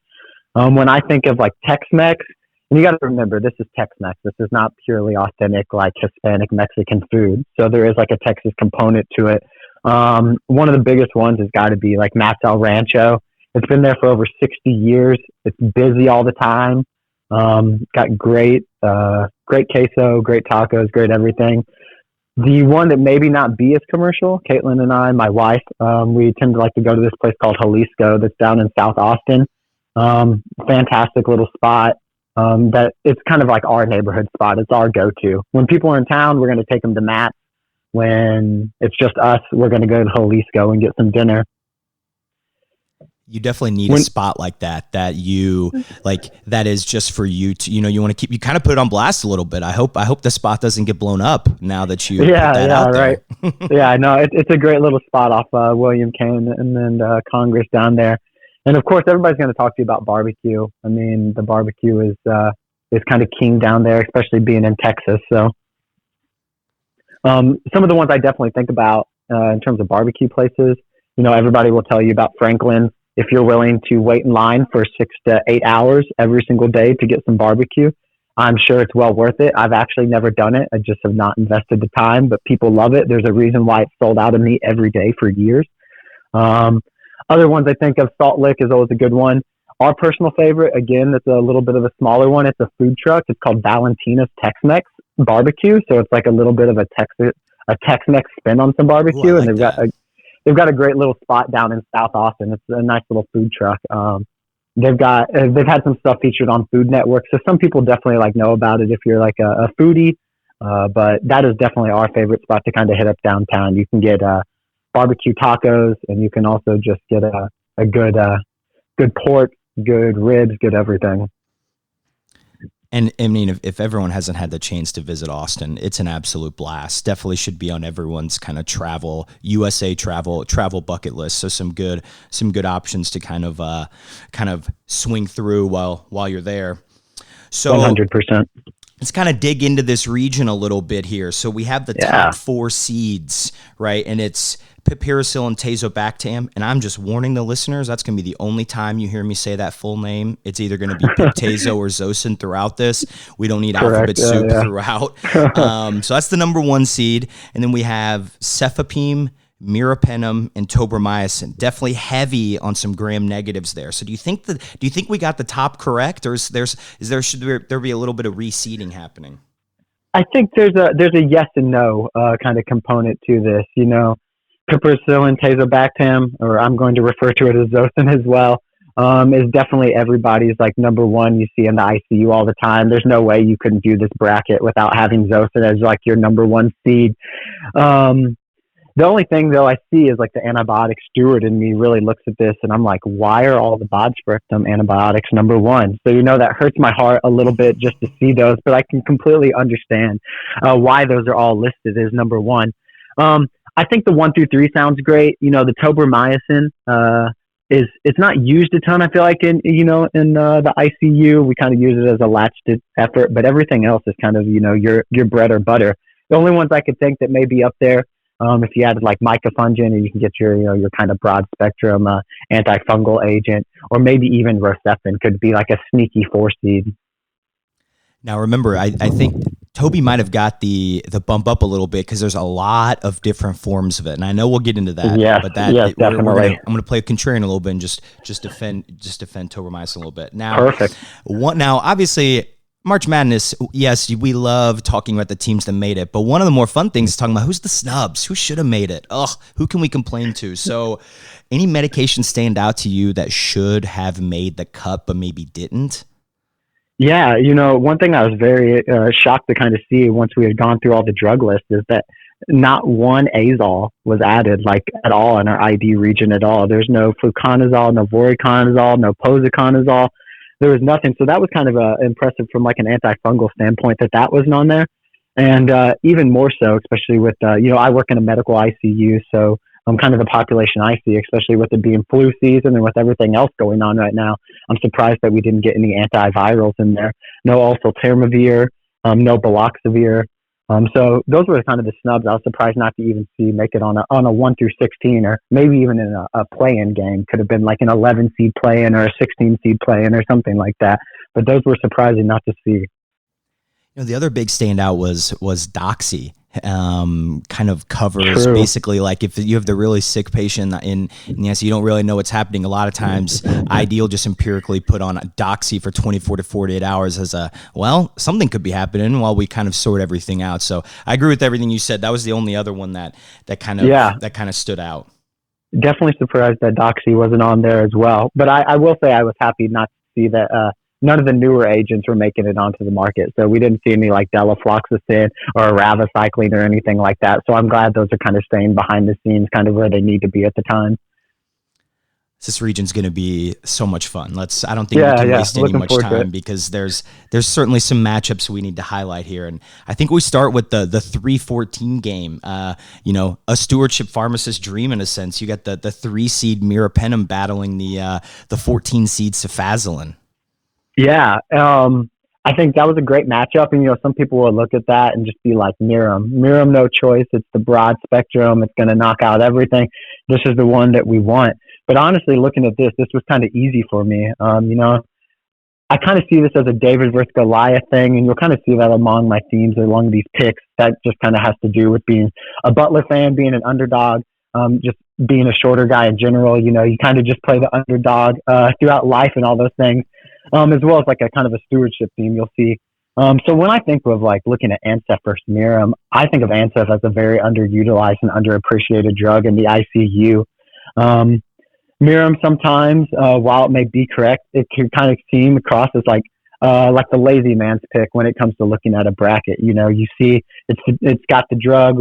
When I think of like Tex-Mex, and you got to remember, this is Tex-Mex. This is not purely authentic like Hispanic Mexican food. So there is like a Texas component to it. One of the biggest ones has got to be like Matt's El Rancho. It's been there for over 60 years. It's busy all the time. Got great queso, great tacos, great everything. The one that maybe not be as commercial, Caitlin and I, my wife, we tend to like to go to this place called Jalisco that's down in South Austin. Fantastic little spot. That it's kind of like our neighborhood spot. It's our go-to. When people are in town, we're going to take them to Matt. When it's just us, we're going to go to Jalisco and get some dinner. You definitely need a spot like that you like, that is just for you to, you want to keep, you kind of put it on blast a little bit. I hope the spot doesn't get blown up now that you put that out there. Right. Yeah, I know. It's a great little spot off William Kane and then Congress down there. And of course, everybody's going to talk to you about barbecue. I mean, the barbecue is kind of king down there, especially being in Texas. So some of the ones I definitely think about in terms of barbecue places, everybody will tell you about Franklin. If you're willing to wait in line for 6 to 8 hours every single day to get some barbecue, I'm sure it's well worth it. I've actually never done it. I just have not invested the time, but people love it. There's a reason why it's sold out of meat every day for years. Other ones I think of, Salt Lick is always a good one. Our personal favorite, again, that's a little bit of a smaller one. It's a food truck. It's called Valentina's Tex-Mex Barbecue. So it's like a little bit of a Tex-Mex spin on some barbecue. And they've got a great little spot down in South Austin. It's a nice little food truck. They've had some stuff featured on Food Network. So some people definitely like know about it if you're like a foodie. But that is definitely our favorite spot to kind of hit up downtown. You can get barbecue tacos, and you can also just get a good pork, good ribs, good everything. And I mean, if everyone hasn't had the chance to visit Austin, it's an absolute blast. Definitely should be on everyone's kind of USA travel bucket list. So some good options to kind of swing through while you're there. So 100%. Let's kind of dig into this region a little bit here. So we have the top 4 seeds, right? And it's Piperacillin and Tazobactam. And I'm just warning the listeners, that's going to be the only time you hear me say that full name. It's either going to be Pip-Tazo or Zosyn throughout this. We don't need alphabet soup throughout. So that's the number 1 seed. And then we have Cefepime, Meropenem, and Tobramycin. Definitely heavy on some gram negatives there. So do you think we got the top correct, or should there be a little bit of reseeding happening? I think there's a yes and no kind of component to this. Piperacillin, Tazobactam, or I'm going to refer to it as Zosyn as well, is definitely everybody's like number 1 you see in the ICU all the time. There's no way you couldn't do this bracket without having Zosyn as like your number 1 seed. The only thing, though, I see is like the antibiotic steward in me really looks at this and I'm like, why are all the botulism antibiotics number 1? So, that hurts my heart a little bit just to see those, but I can completely understand why those are all listed as number 1. I think the 1 through 3 sounds great. The Tobramycin it's not used a ton. I feel like in the ICU, we kind of use it as a latched effort, but everything else is kind of, your bread or butter. The only ones I could think that may be up there, if you added like micafungin, and you can get your kind of broad spectrum antifungal agent, or maybe even Rocephin could be like a sneaky 4 seed. Now remember, I think Toby might have got the bump up a little bit because there's a lot of different forms of it, and I know we'll get into that. Yes, but that yes, definitely. I'm gonna play contrarian a little bit and just defend tobramycin a little bit. Now, Perfect. Now, obviously, March Madness. Yes, we love talking about the teams that made it, but one of the more fun things is talking about who's the snubs, who should have made it. Ugh, who can we complain to? So, any medications stand out to you that should have made the cut but maybe didn't? Yeah, one thing I was very shocked to kind of see once we had gone through all the drug lists is that not one azole was added like at all in our ID region at all. There's no fluconazole, no voriconazole, no posaconazole. There was nothing. So that was kind of impressive from like an antifungal standpoint that wasn't on there. And even more so, especially with, I work in a medical ICU, so I'm kind of the population I see, especially with it being flu season and with everything else going on right now. I'm surprised that we didn't get any antivirals in there. No oseltamivir, no baloxavir. So those were kind of the snubs I was surprised not to even see make it on a 1 through 16, or maybe even in a play-in game. Could have been like an 11 seed play-in or a 16 seed play-in or something like that. But those were surprising not to see. The other big standout was Doxy. Kind of covers True. Basically like if you have the really sick patient in the ICU, you don't really know what's happening. A lot of times ID will just empirically put on Doxy for 24 to 48 hours as something could be happening while we kind of sort everything out. So I agree with everything you said. That was the only other one that kind of stood out. Definitely surprised that Doxy wasn't on there as well. But I will say I was happy not to see that none of the newer agents were making it onto the market. So we didn't see any like delafloxacin or ravacycline or anything like that. So I'm glad those are kind of staying behind the scenes, kind of where they need to be at the time. This region's going to be so much fun. I don't think we can waste any much time because there's certainly some matchups we need to highlight here. And I think we start with the 3-14 game. A stewardship pharmacist dream in a sense. You got the 3 seed Mirapenem battling the 14 seed Cefazolin. Yeah, I think that was a great matchup. And, some people will look at that and just be like, Miram, no choice. It's the broad spectrum. It's going to knock out everything. This is the one that we want. But honestly, looking at this was kind of easy for me. I kind of see this as a David versus Goliath thing, and you'll kind of see that among my teams, along these picks. That just kind of has to do with being a Butler fan, being an underdog, just being a shorter guy in general. You kind of just play the underdog throughout life and all those things. As well as like a kind of a stewardship team, you'll see. So when I think of like looking at Ancef versus Miram, I think of Ancef as a very underutilized and underappreciated drug in the ICU. Miram sometimes, while it may be correct, it can kind of seem across as like the lazy man's pick when it comes to looking at a bracket. You see it's got the drug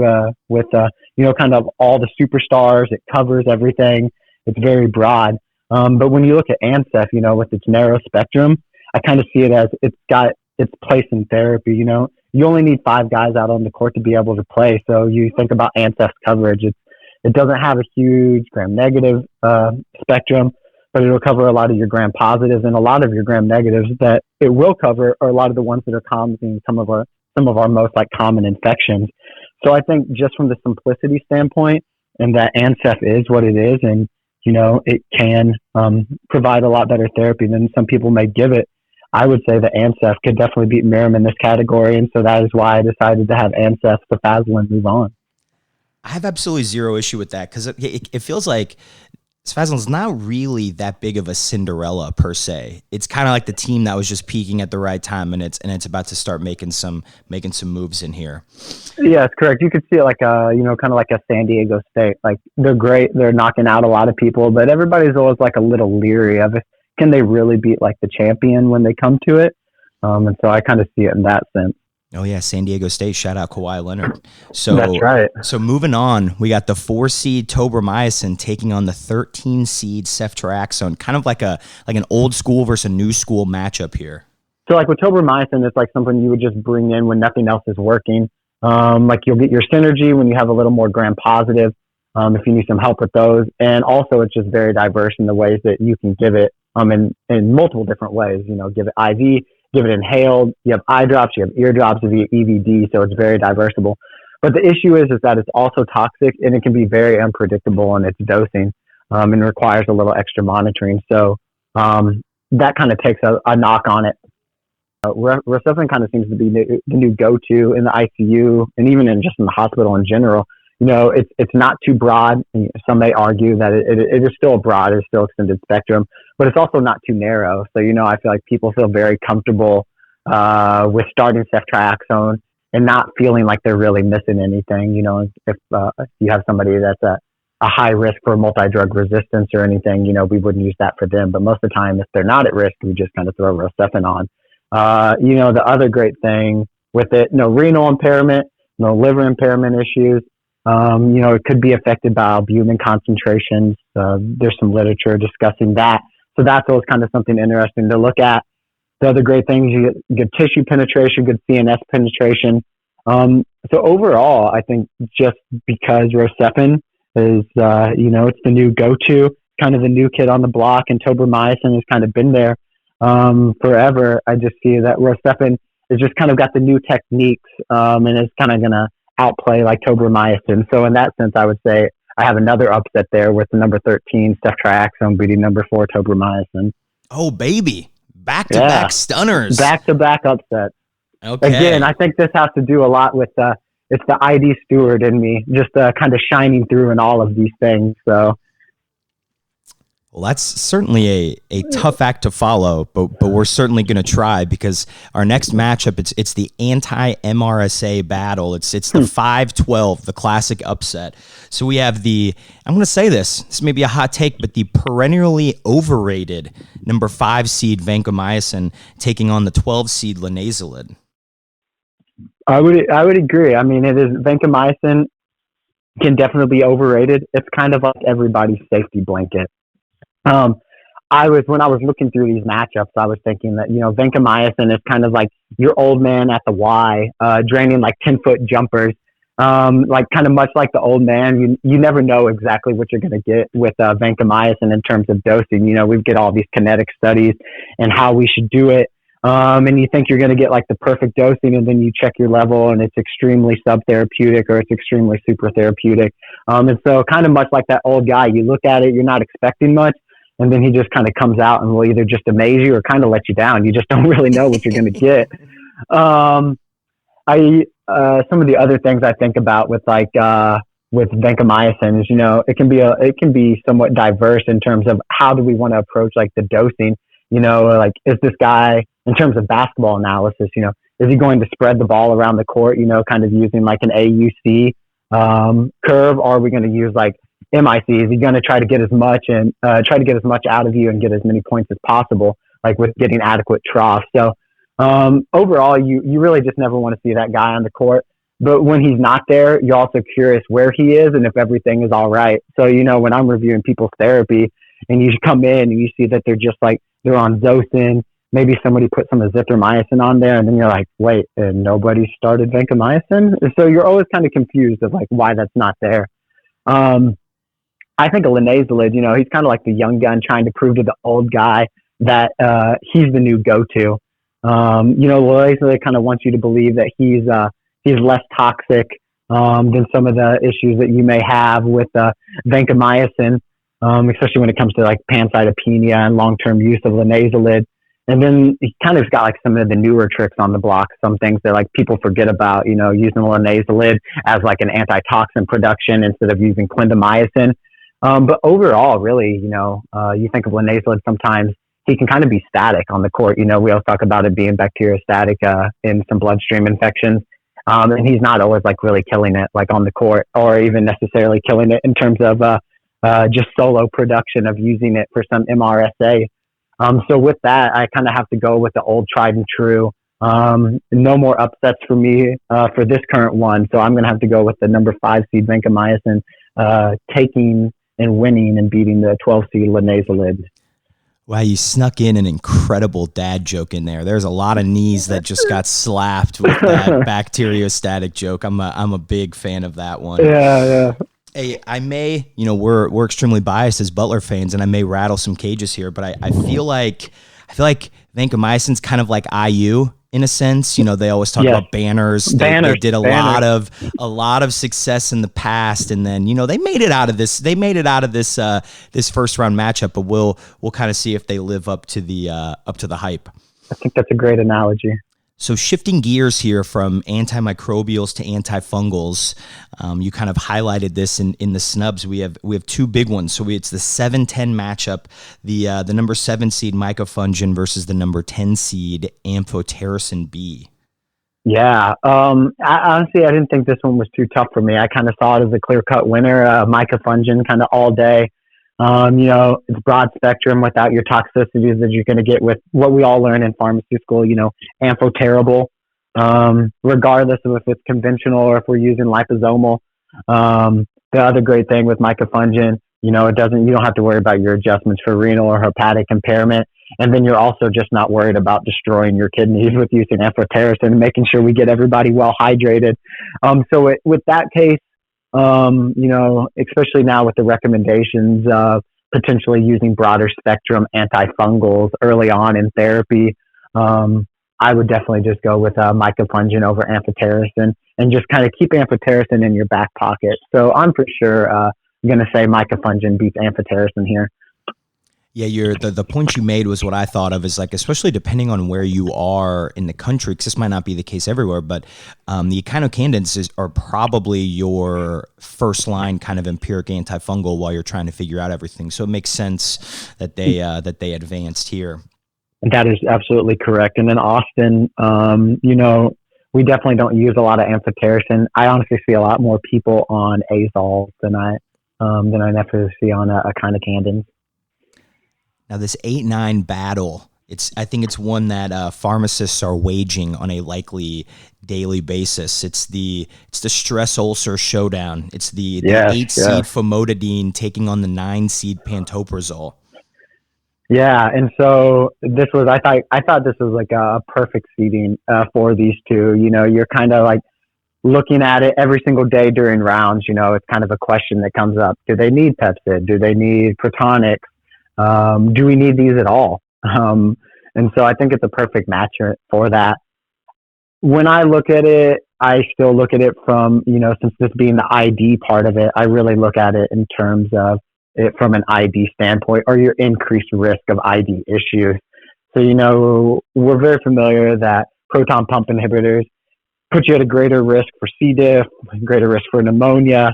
with kind of all the superstars. It covers everything. It's very broad. But when you look at Ancef, with its narrow spectrum, I kind of see it as it's got its place in therapy. You only need 5 guys out on the court to be able to play. So you think about Ancef's coverage. It doesn't have a huge gram-negative spectrum, but it'll cover a lot of your gram-positives, and a lot of your gram-negatives that it will cover are a lot of the ones that are causing some of our most like common infections. So I think just from the simplicity standpoint, and that Ancef is what it is, and it can provide a lot better therapy than some people may give it. I would say that Ancef could definitely beat Miram in this category, and so that is why I decided to have Ancef, Cefazolin move on. I have absolutely zero issue with that because it feels like Cefazolin's not really that big of a Cinderella per se. It's kind of like the team that was just peaking at the right time, and it's about to start making some moves in here. Yeah, it's correct. You could see it like kind of like a San Diego State. Like they're great, they're knocking out a lot of people, but everybody's always like a little leery of it. Can they really beat like the champion when they come to it? And so I kind of see it in that sense. Oh yeah, San Diego State. Shout out Kawhi Leonard. So that's right. So moving on, we got the 4 seed tobramycin taking on the 13 seed ceftriaxone. Kind of like an old school versus a new school matchup here. So like with tobramycin, it's like something you would just bring in when nothing else is working. Like you'll get your synergy when you have a little more gram positive. If you need some help with those, and also it's just very diverse in the ways that you can give it. In multiple different ways. Give it IV. Give it inhaled. You have eye drops, you have ear drops via EVD, so it's very diversible. But the issue is that it's also toxic, and it can be very unpredictable in its dosing, and requires a little extra monitoring. So that kind of takes a knock on it. Rocephin kind of seems to be the new go-to in the ICU and even just in the hospital in general. It's not too broad. Some may argue that it is still broad, it's still extended spectrum, but it's also not too narrow. So, I feel like people feel very comfortable with starting ceftriaxone and not feeling like they're really missing anything. If you have somebody that's a high risk for multi-drug resistance or anything, we wouldn't use that for them. But most of the time, if they're not at risk, we just kind of throw Rocephin on. The other great thing with it, no renal impairment, no liver impairment issues. It could be affected by albumin concentrations. There's some literature discussing that. So that's always kind of something interesting to look at. The other great things, you get good tissue penetration, good CNS penetration. So overall, I think just because Rocephin is, it's the new go-to, kind of the new kid on the block, and tobramycin has kind of been there forever. I just see that Rocephin has just kind of got the new techniques and is kind of going to outplay like tobramycin. So in that sense, I would say I have another upset there with the number 13 ceftriaxone beating number 4 tobramycin. Oh, baby. Back-to-back stunners. Back-to-back upsets. Okay. Again, I think this has to do a lot with it's the ID steward in me, just kind of shining through in all of these things. So, well, that's certainly a tough act to follow, but we're certainly going to try, because our next matchup, it's the anti-MRSA battle. It's the 5-12, the classic upset. So we have I'm going to say this may be a hot take, but the perennially overrated number 5 seed vancomycin taking on the 12 seed linezolid. I would agree. I mean, it is vancomycin can definitely be overrated. It's kind of like everybody's safety blanket. When I was looking through these matchups, I was thinking that, vancomycin is kind of like your old man at the Y, draining like 10-foot jumpers, like kind of much like the old man. You never know exactly what you're going to get with vancomycin in terms of dosing. We get all these kinetic studies and how we should do it. And you think you're going to get like the perfect dosing, and then you check your level and it's extremely subtherapeutic or it's extremely super therapeutic. And so kind of much like that old guy, you look at it, you're not expecting much, and then he just kind of comes out and will either just amaze you or kind of let you down. You just don't really know what you're going to get. Some of the other things I think about with with vancomycin is, it can be somewhat diverse in terms of how do we want to approach like the dosing. Like, is this guy, in terms of basketball analysis, is he going to spread the ball around the court, kind of using like an AUC curve, or are we going to use like MIC? Is he going to try to get as much out of you and get as many points as possible, like with getting adequate troughs? So overall, you really just never want to see that guy on the court. But when he's not there, you're also curious where he is and if everything is all right. So, when I'm reviewing people's therapy and you come in and you see that they're just like, they're on Zosyn, maybe somebody put some azithromycin on there, and then you're like, wait, and nobody started vancomycin? So you're always kind of confused of like why that's not there. I think a linezolid, he's kind of like the young gun trying to prove to the old guy that he's the new go-to. Linezolid kind of wants you to believe that he's less toxic than some of the issues that you may have with vancomycin, especially when it comes to like pancytopenia and long-term use of linezolid. And then he kind of's got like some of the newer tricks on the block, some things that like people forget about, using linezolid as like an antitoxin production instead of using clindamycin. But overall, really, you think of linezolid, sometimes he can kind of be static on the court. We always talk about it being bacteriostatic in some bloodstream infections. And he's not always like really killing it like on the court, or even necessarily killing it in terms of just solo production of using it for some MRSA. So with that, I kind of have to go with the old tried and true. No more upsets for me for this current one. So I'm going to have to go with the number 5 seed vancomycin taking and winning and beating the 12 seed linezolid. Wow, you snuck in an incredible dad joke in there. There's a lot of knees that just got slapped with that bacteriostatic joke. I'm a big fan of that one. Yeah. Hey, I may, we're extremely biased as Butler fans, and I may rattle some cages here, but I feel like vancomycin's kind of like IU in a sense. They always talk about banners. They did a lot of success in the past, and then they made it out of this. They made it out of this first round matchup, but we'll kind of see if they live up to the hype. I think that's a great analogy. So shifting gears here from antimicrobials to antifungals, you kind of highlighted this in the snubs. We have two big ones. So it's the 7-10 matchup, the number 7 seed mycofungin versus the number 10 seed amphotericin B. Yeah. Honestly, I didn't think this one was too tough for me. I kind of saw it as a clear-cut winner, mycofungin kind of all day. It's broad spectrum without your toxicities that you're going to get with what we all learn in pharmacy school, amphoterrible, regardless of if it's conventional or if we're using liposomal. The other great thing with mycofungin, you don't have to worry about your adjustments for renal or hepatic impairment. And then you're also just not worried about destroying your kidneys with using amphotericin and making sure we get everybody well hydrated. With that case, especially now with the recommendations of potentially using broader spectrum antifungals early on in therapy, I would definitely just go with mycofungin over amphotericin and just kind of keep amphotericin in your back pocket. So I'm for sure going to say mycofungin beats amphotericin here. Yeah, the point you made was what I thought of as, like, especially depending on where you are in the country, because this might not be the case everywhere, but the echinocandins are probably your first line kind of empiric antifungal while you're trying to figure out everything. So it makes sense that they advanced here. That is absolutely correct. And then Austin, we definitely don't use a lot of amphotericin. I honestly see a lot more people on azoles than I necessarily see on echinocandins. Now, this 8-9 battle, I think it's one that pharmacists are waging on a likely daily basis. It's the stress ulcer showdown. It's the 8 seed famotidine taking on the 9 seed pantoprazole. Yeah, and so I thought this was like a perfect seeding for these two. You're kind of like looking at it every single day during rounds. It's kind of a question that comes up: do they need Pepcid? Do they need Protonics? Do we need these at all? And so I think it's a perfect match for that. When I look at it, I still look at it from, since this being the ID part of it, I really look at it in terms of it from an ID standpoint or your increased risk of ID issues. So, we're very familiar that proton pump inhibitors put you at a greater risk for C. diff, greater risk for pneumonia.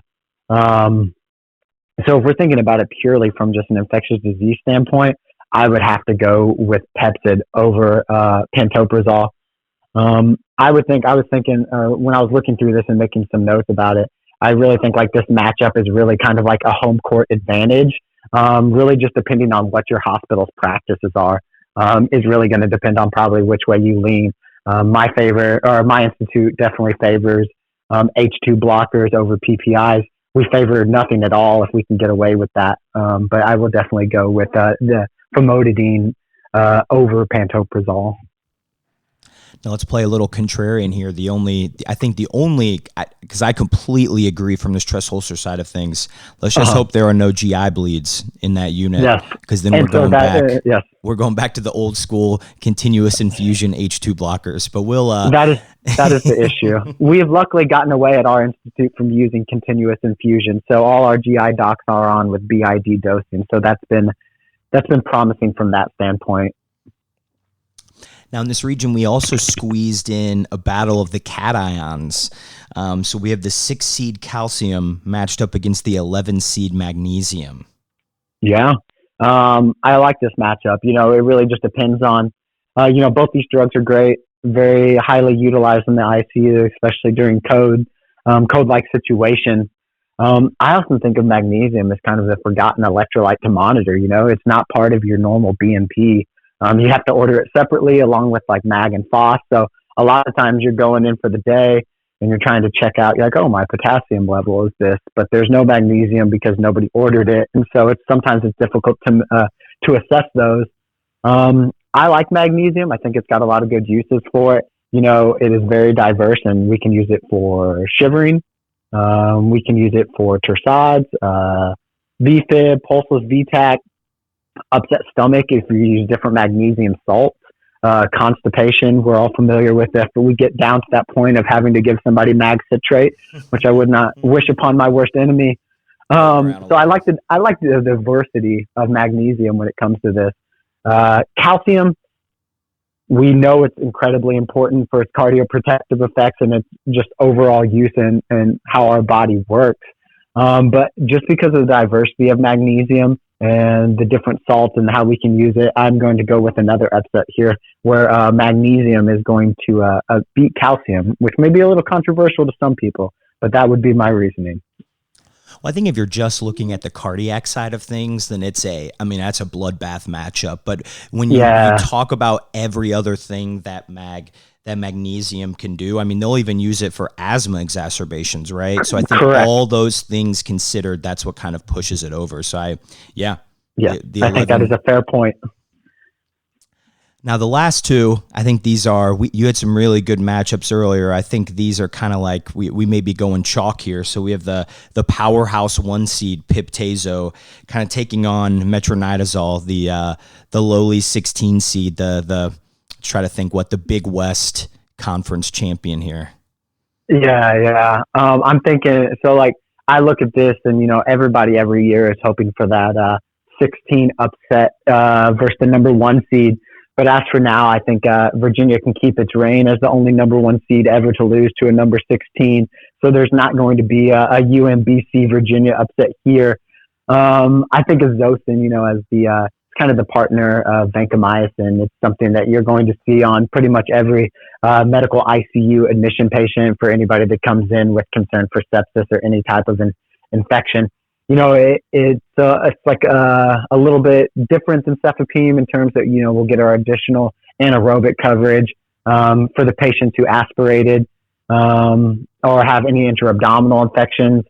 So if we're thinking about it purely from just an infectious disease standpoint, I would have to go with Pepcid over pantoprazole. I was thinking when I was looking through this and making some notes about it, I really think like this matchup is really kind of like a home court advantage. Really just depending on what your hospital's practices are, is really going to depend on probably which way you lean. My institute definitely favors H2 blockers over PPIs. We favor nothing at all if we can get away with that. But I will definitely go with the famotidine over pantoprazole. Now let's play a little contrarian here. Because I completely agree from the stress ulcer side of things. Let's just hope there are no GI bleeds in that unit. Yes. Because then we're going back to the old school continuous infusion H2 blockers. But that is the issue. We have luckily gotten away at our institute from using continuous infusion. So all our GI docs are on with BID dosing. So that's been promising from that standpoint. Now, in this region, we also squeezed in a battle of the cations. So we have the 6 seed calcium matched up against the 11 seed magnesium. Yeah. I like this matchup. It really just depends on, both these drugs are great, very highly utilized in the ICU, especially during code-like situations. I often think of magnesium as kind of the forgotten electrolyte to monitor. It's not part of your normal BMP. You have to order it separately along with like mag and phos. So a lot of times you're going in for the day and you're trying to check out, you're like, oh, my potassium level is this, but there's no magnesium because nobody ordered it. And so sometimes it's difficult to assess those. I like magnesium. I think it's got a lot of good uses for it. It is very diverse and we can use it for shivering. We can use it for torsades, VFib, pulseless VTAC, upset stomach if you use different magnesium salts, constipation, we're all familiar with it. But we get down to that point of having to give somebody mag citrate, which I would not wish upon my worst enemy. So I like the diversity of magnesium when it comes to this. Calcium, we know it's incredibly important for its cardioprotective effects and its just overall use and how our body works. But just because of the diversity of magnesium and the different salts and how we can use it, I'm going to go with another upset here where magnesium is going to beat calcium, which may be a little controversial to some people, but that would be my reasoning. Well, I think if you're just looking at the cardiac side of things, then that's a bloodbath matchup. But when you talk about every other thing that magnesium can do, I mean, they'll even use it for asthma exacerbations, right? So I think all those things considered, that's what kind of pushes it over. So I think that is a fair point. Now, the last two, I think these are, you had some really good matchups earlier. I think these are kind of like, we may be going chalk here. So we have the powerhouse 1 seed, Pip-Tazo, kind of taking on metronidazole, the lowly 16 seed, the try to think what the Big West Conference champion here. Yeah. I'm thinking, so like, I look at this and, everybody every year is hoping for that 16 upset versus the number 1 seed. But as for now, I think Virginia can keep its reign as the only number 1 seed ever to lose to a number 16. So there's not going to be a UMBC Virginia upset here. I think of Zosyn, as the kind of the partner of vancomycin. It's something that you're going to see on pretty much every medical ICU admission patient for anybody that comes in with concern for sepsis or any type of infection. It's like a little bit different than cefepime in terms that, we'll get our additional anaerobic coverage for the patients who aspirated or have any intra-abdominal infections.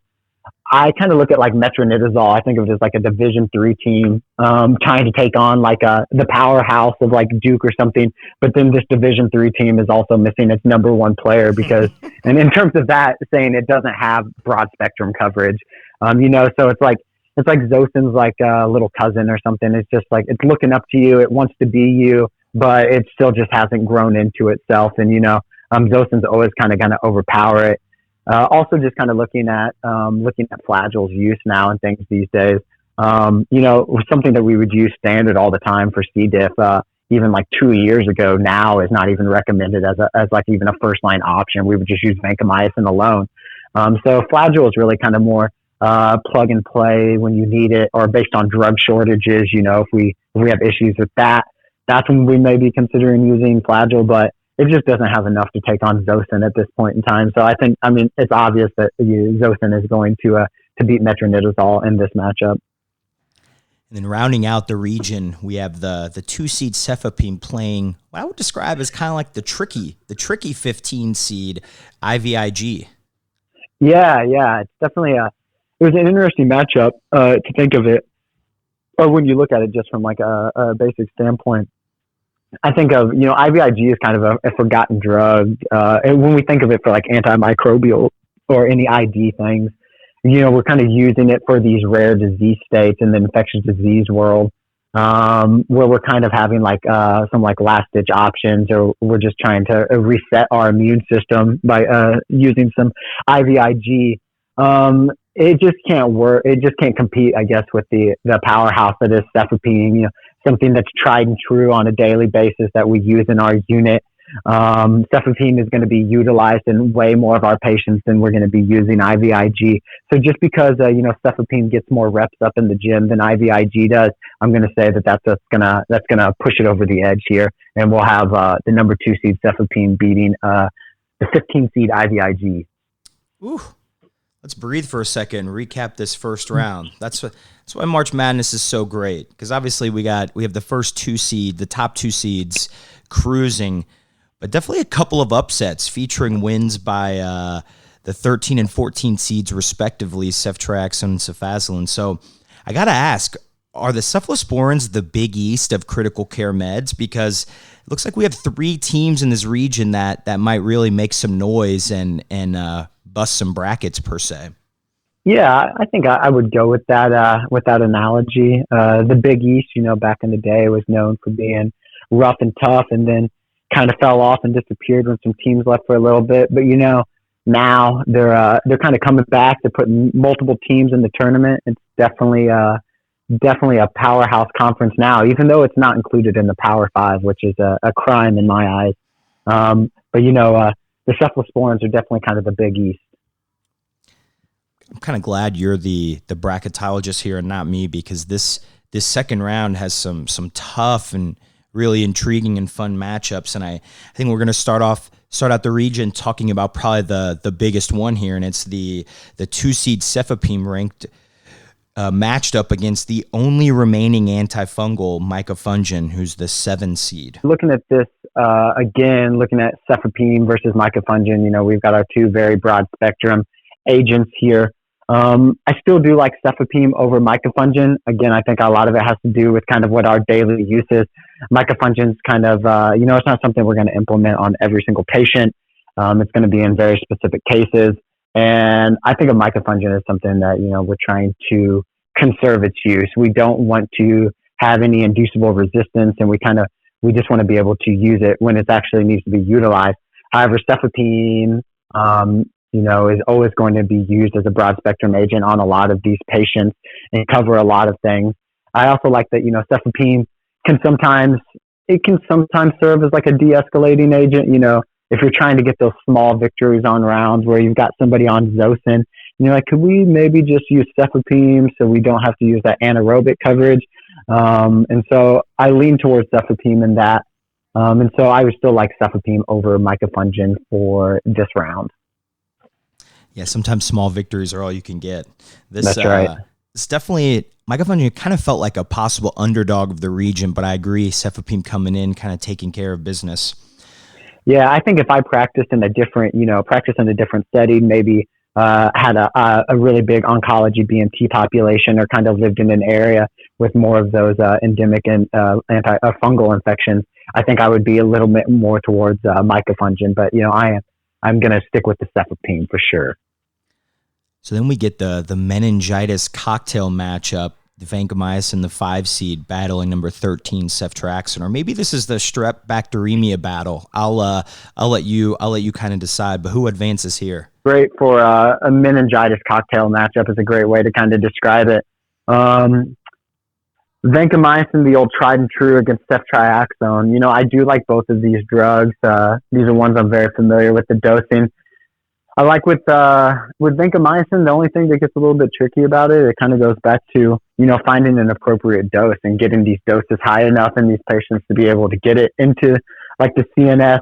I kind of look at like metronidazole. I think of it as like a Division III team trying to take on like the powerhouse of like Duke or something. But then this Division III team is also missing its number 1 player because, and in terms of that, saying it doesn't have broad spectrum coverage. So it's like Zosyn's like a little cousin or something. It's just like, it's looking up to you. It wants to be you, but it still just hasn't grown into itself. And, Zosyn's always kind of going to overpower it. Also just kind of looking at flagyls use now and things these days. Something that we would use standard all the time for C. diff, even like 2 years ago now is not even recommended as like even a first line option. We would just use vancomycin alone. So flagyl is really kind of more plug and play when you need it, or based on drug shortages. If we have issues with that, that's when we may be considering using flagyl, but it just doesn't have enough to take on Zosyn at this point in time. So I think, it's obvious that Zosyn is going to beat metronidazole in this matchup. And then rounding out the region, we have the 2 seed cefepime playing what I would describe as kind of like the tricky 15 seed IVIG. Yeah, it's definitely it was an interesting matchup to think of it, or when you look at it just from like a basic standpoint. I think of, IVIG is kind of a forgotten drug. And when we think of it for like antimicrobial or any ID things, we're kind of using it for these rare disease states in the infectious disease world, where we're kind of having like some like last ditch options, or we're just trying to reset our immune system by using some IVIG. It just can't work. It just can't compete, I guess, with the powerhouse that is cefepime, something that's tried and true on a daily basis that we use in our unit. Cefepime is going to be utilized in way more of our patients than we're going to be using IVIG. So just because, cefepime gets more reps up in the gym than IVIG does, I'm going to say that's going to push it over the edge here. And we'll have the number 2 seed cefepime beating the 15 seed IVIG. Ooh. Let's breathe for a second and recap this first round. That's why March Madness is so great, because obviously we have the first 2 seed, the top 2 seeds cruising, but definitely a couple of upsets featuring wins by the 13 and 14 seeds respectively, ceftriaxone and cefazolin. So I got to ask, are the cephalosporins the Big East of critical care meds? Because it looks like we have 3 teams in this region that might really make some noise and bust some brackets per se. Yeah, I think I would go with that analogy. The Big East, back in the day was known for being rough and tough, and then kind of fell off and disappeared when some teams left for a little bit. But now they're kind of coming back. They're putting multiple teams in the tournament. It's definitely definitely a powerhouse conference now, even though it's not included in the Power Five, which is a crime in my eyes. But the cephalosporins are definitely kind of the Big East. I'm kind of glad you're the bracketologist here and not me, because this second round has some tough and really intriguing and fun matchups. And I think we're going to start out the region talking about probably the biggest one here, and it's the 2-seed cefepime ranked matched up against the only remaining antifungal micafungin, who's the 7-seed. Looking at this again, looking at cefepime versus micafungin, we've got our two very broad spectrum agents here. I still do like cefepime over micafungin. Again, I think a lot of it has to do with kind of what our daily use is. Micafungin is kind of, it's not something we're going to implement on every single patient. It's going to be in very specific cases. And I think a micafungin is something that, we're trying to conserve its use. We don't want to have any inducible resistance, and we just want to be able to use it when it actually needs to be utilized. However, cefepime, is always going to be used as a broad spectrum agent on a lot of these patients and cover a lot of things. I also like that, cefepime can sometimes serve as like a de-escalating agent. If you're trying to get those small victories on rounds where you've got somebody on Zosyn, and you're like, could we maybe just use cefepime so we don't have to use that anaerobic coverage? And so I lean towards cefepime in that. And so I would still like cefepime over micafungin for this round. Yeah, sometimes small victories are all you can get. That's right. It's definitely, micafungin kind of felt like a possible underdog of the region, but I agree, cefepime coming in, kind of taking care of business. Yeah, I think if I practiced in a different setting, maybe had a really big oncology BMT population, or kind of lived in an area with more of those endemic and fungal infections, I think I would be a little bit more towards micafungin. But I'm going to stick with the cefepime for sure. So then we get the meningitis cocktail matchup, the vancomycin, the 5-seed, battling number 13 ceftriaxone, or maybe this is the strep bacteremia battle. I'll let you kind of decide, but who advances here? Great for a meningitis cocktail matchup is a great way to kind of describe it. Vancomycin, the old tried and true against ceftriaxone. I do like both of these drugs. These are ones I'm very familiar with the dosing. I like with vancomycin, the only thing that gets a little bit tricky about it kind of goes back to, finding an appropriate dose and getting these doses high enough in these patients to be able to get it into like the CNS.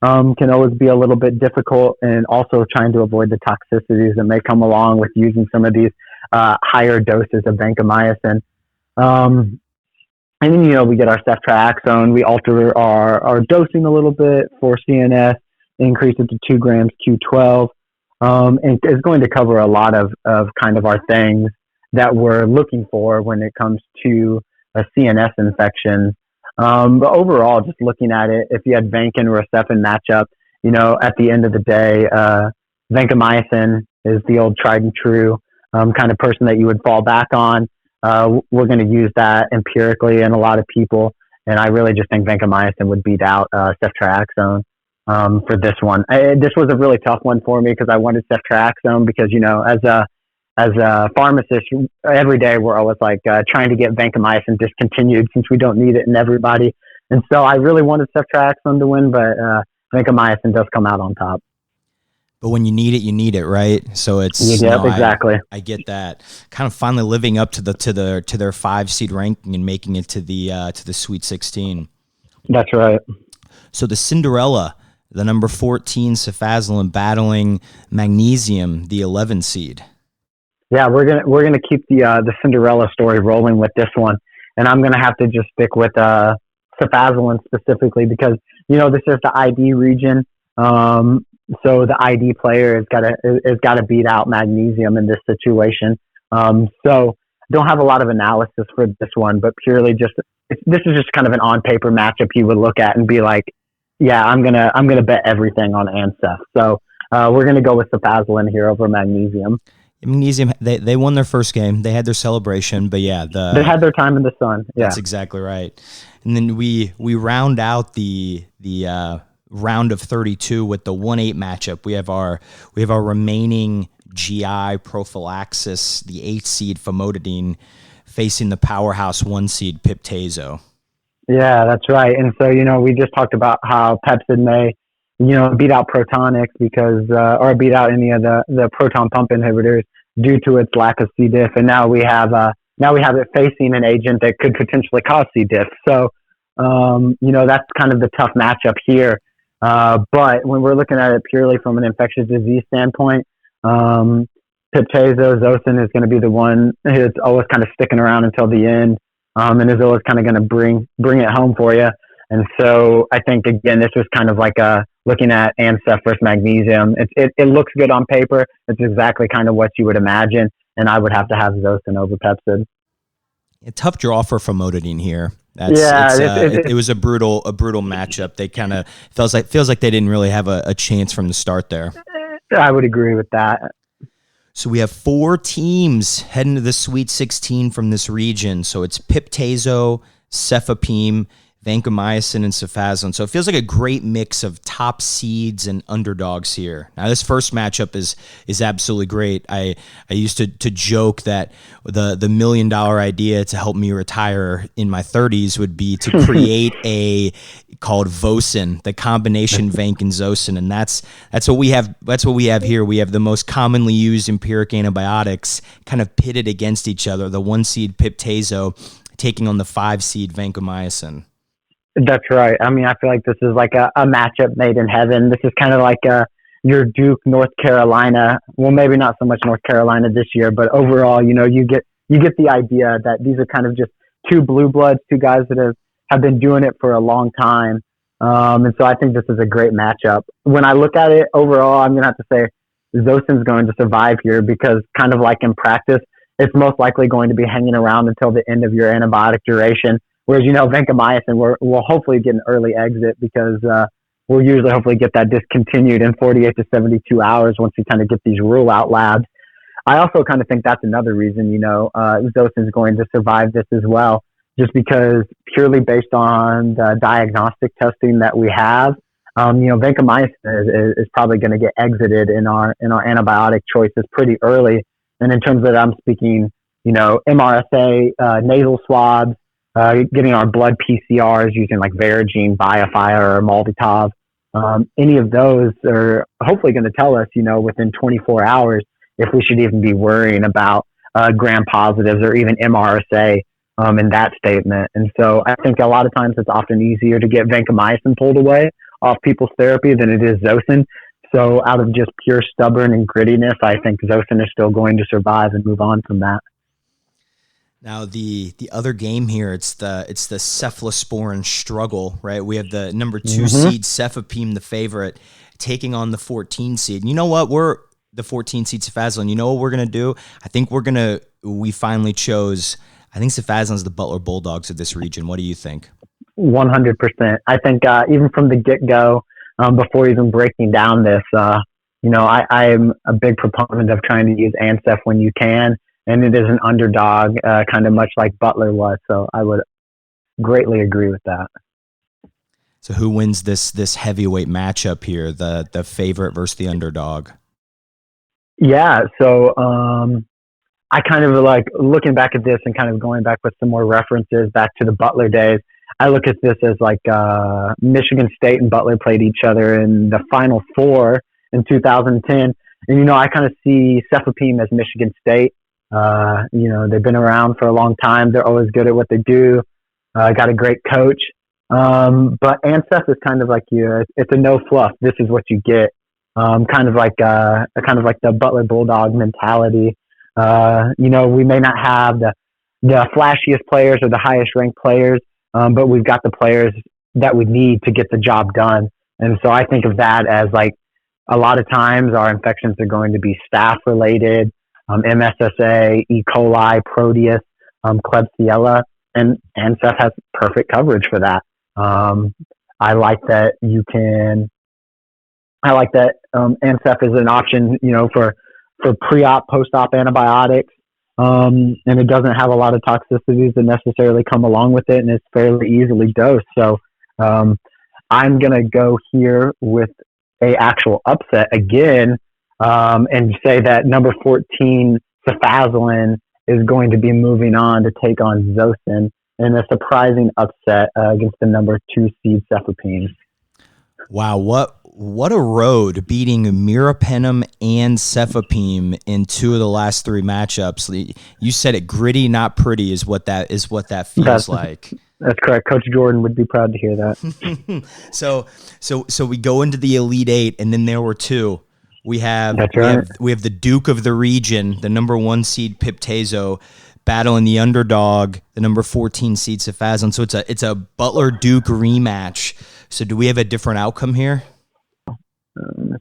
Can always be a little bit difficult, and also trying to avoid the toxicities that may come along with using some of these higher doses of vancomycin. And then, we get our ceftriaxone. We alter our dosing a little bit for CNS, increase it to 2 grams Q12, and is going to cover a lot of kind of our things that we're looking for when it comes to a CNS infection. But overall, just looking at it, if you had vancomycin or a cefin matchup, at the end of the day, vancomycin is the old tried and true kind of person that you would fall back on. We're going to use that empirically in a lot of people, and I really just think vancomycin would beat out ceftriaxone for this one. This was a really tough one for me because I wanted ceftriaxone because, as a pharmacist, every day we're always like trying to get vancomycin discontinued since we don't need it in everybody. And so I really wanted ceftriaxone to win, but vancomycin does come out on top. But when you need it, right? So it's exactly. I get that. Kind of finally living up to their 5-seed ranking and making it to the Sweet 16. That's right. So the Cinderella, the number 14 cefazolin, battling magnesium, the 11-seed. Yeah, we're gonna keep the Cinderella story rolling with this one, and I'm gonna have to just stick with cefazolin specifically because this is the ID region. So the ID player has got to beat out magnesium in this situation. So don't have a lot of analysis for this one, but purely this is just kind of an on paper matchup you would look at and be like, yeah, I'm gonna bet everything on Ancef. So we're gonna go with cefazolin here over magnesium. Magnesium, they won their first game. They had their celebration, but yeah, they had their time in the sun. Yeah, that's exactly right. And then we round out the round of 32 with the 1-8 matchup. We have our remaining GI prophylaxis, the 8-seed famotidine, facing the powerhouse 1 seed Pip-Tazo. Yeah, that's right. And so, we just talked about how Pepsid may, beat out Protonix because, or beat out any of the proton pump inhibitors due to its lack of C. diff. And now we have it facing an agent that could potentially cause C. diff. So, that's kind of the tough matchup here. But when we're looking at it purely from an infectious disease standpoint, Pip-Tazo, Zosyn is going to be the one who's always kind of sticking around until the end, and is always kind of going to bring it home for you. And so I think, again, this was kind of like looking at Ancef versus magnesium. It looks good on paper. It's exactly kind of what you would imagine, and I would have to have Zosyn over Pepsid. A tough draw for famotidine here. It was a brutal matchup. They kind of feels like they didn't really have a chance from the start there. I would agree with that. So we have 4 teams heading to the Sweet 16 from this region. So it's Pip-Tazo, Cefepime, vancomycin, and cefazolin. So it feels like a great mix of top seeds and underdogs here. Now this first matchup is absolutely great. I used to joke that the $1 million idea to help me retire in my 30s would be to create a called Vosin, the combination Vanc and Zosyn, and that's what we have. That's what we have here. We have the most commonly used empiric antibiotics kind of pitted against each other. The 1 seed Pip-Tazo taking on the 5 seed vancomycin. That's right. I mean, I feel like this is like a matchup made in heaven. This is kind of like your Duke, North Carolina. Well, maybe not so much North Carolina this year, but overall, you get the idea that these are kind of just 2 blue bloods, 2 guys that have been doing it for a long time. And so I think this is a great matchup. When I look at it overall, I'm going to have to say Zosyn's going to survive here because kind of like in practice, it's most likely going to be hanging around until the end of your antibiotic duration. Whereas, vancomycin, we'll hopefully get an early exit because we'll usually hopefully get that discontinued in 48 to 72 hours once we kind of get these rule out labs. I also kind of think that's another reason, Zosyn's going to survive this as well, just because purely based on the diagnostic testing that we have, vancomycin is probably going to get exited in our antibiotic choices pretty early. And in terms of that, I'm speaking, MRSA, nasal swabs, getting our blood PCRs using like Verogen, BioFire, or Molbitov. Any of those are hopefully going to tell us, within 24 hours if we should even be worrying about gram positives or even MRSA in that statement. And so I think a lot of times it's often easier to get vancomycin pulled away off people's therapy than it is Zosyn. So out of just pure stubborn and grittiness, I think Zosyn is still going to survive and move on from that. Now the other game here, it's the cephalosporin struggle, right? We have the number 2 seed Cefepime, the favorite, taking on the 14 seed. And you know what? We're the 14 seed cefazolin. You know what we're gonna do? I think we finally chose. I think cefazolin is the Butler Bulldogs of this region. What do you think? 100%. I think even from the get go, before even breaking down this, I am a big proponent of trying to use Ancef when you can. And it is an underdog, kind of much like Butler was. So I would greatly agree with that. So who wins this heavyweight matchup here, the favorite versus the underdog? Yeah. So I kind of like looking back at this and kind of going back with some more references back to the Butler days. I look at this as like Michigan State and Butler played each other in the Final Four in 2010. And, I kind of see Cefepime as Michigan State. They've been around for a long time. They're always good at what they do. Got a great coach. But Ancef is kind of like it's a no fluff. This is what you get. Kind of like the Butler Bulldog mentality. We may not have the flashiest players or the highest ranked players, but we've got the players that we need to get the job done. And so I think of that as like a lot of times our infections are going to be staph related. MSSA, E. coli, Proteus, Klebsiella, and Ancef has perfect coverage for that. I like that Ancef is an option, for pre-op, post-op antibiotics, and it doesn't have a lot of toxicities that necessarily come along with it, and it's fairly easily dosed. So I'm going to go here with a actual upset again, and say that number 14 cefazolin is going to be moving on to take on Zosin in a surprising upset against the number 2 seed Cefepime. Wow, what a road, beating Mirapenem and Cefepime in 2 of the last 3 matchups. You said it, gritty, not pretty, is what that feels like. That's correct. Coach Jordan would be proud to hear that. So we go into the Elite 8, and then there were 2. We have the Duke of the region, the number 1 seed Piptazo, battling the underdog, the number 14 seed Cefazon. So it's a Butler Duke rematch. So do we have a different outcome here?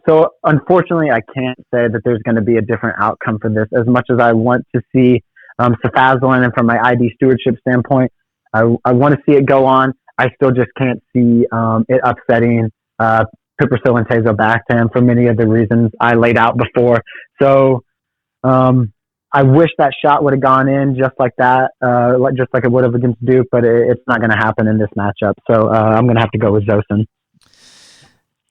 So unfortunately, I can't say that there's going to be a different outcome for this. As much as I want to see Cefazon, and from my ID stewardship standpoint, I want to see it go on. I still just can't see it upsetting Pipercil and Tezo back to him for many of the reasons I laid out before. So I wish that shot would have gone in just like that, just like it would have against Duke, but it's not going to happen in this matchup. So I'm going to have to go with Zosin.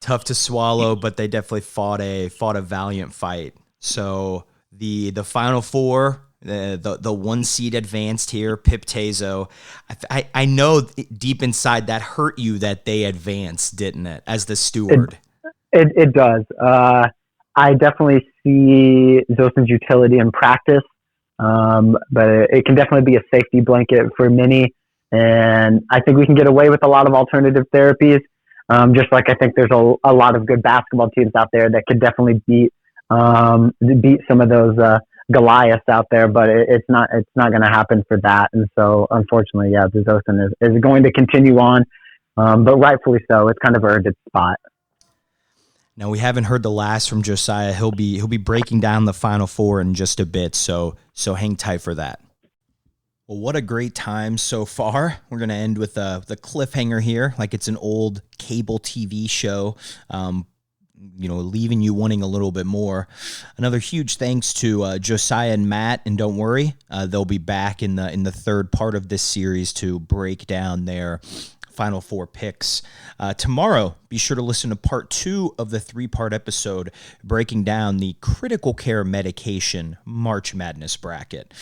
Tough to swallow, but they definitely fought a valiant fight. So the Final Four, the 1 seed advanced here, Piptazo. I know deep inside that hurt you that they advanced, didn't it, as the steward? It does. I definitely see Zosin's utility in practice, but it can definitely be a safety blanket for many. And I think we can get away with a lot of alternative therapies. Just like I think there's a lot of good basketball teams out there that could definitely beat some of those Goliaths out there, but it's not going to happen for that. And so, unfortunately, yeah, Zosin is going to continue on, but rightfully so. It's kind of earned its spot. Now, we haven't heard the last from Josiah. He'll be breaking down the Final Four in just a bit, so hang tight for that. Well, what a great time so far. We're going to end with the cliffhanger here, like it's an old cable TV show, leaving you wanting a little bit more. Another huge thanks to Josiah and Matt, and don't worry, they'll be back in the third part of this series to break down their Final Four picks. Tomorrow, be sure to listen to part 2 of the 3-part episode breaking down the critical care medication March Madness bracket.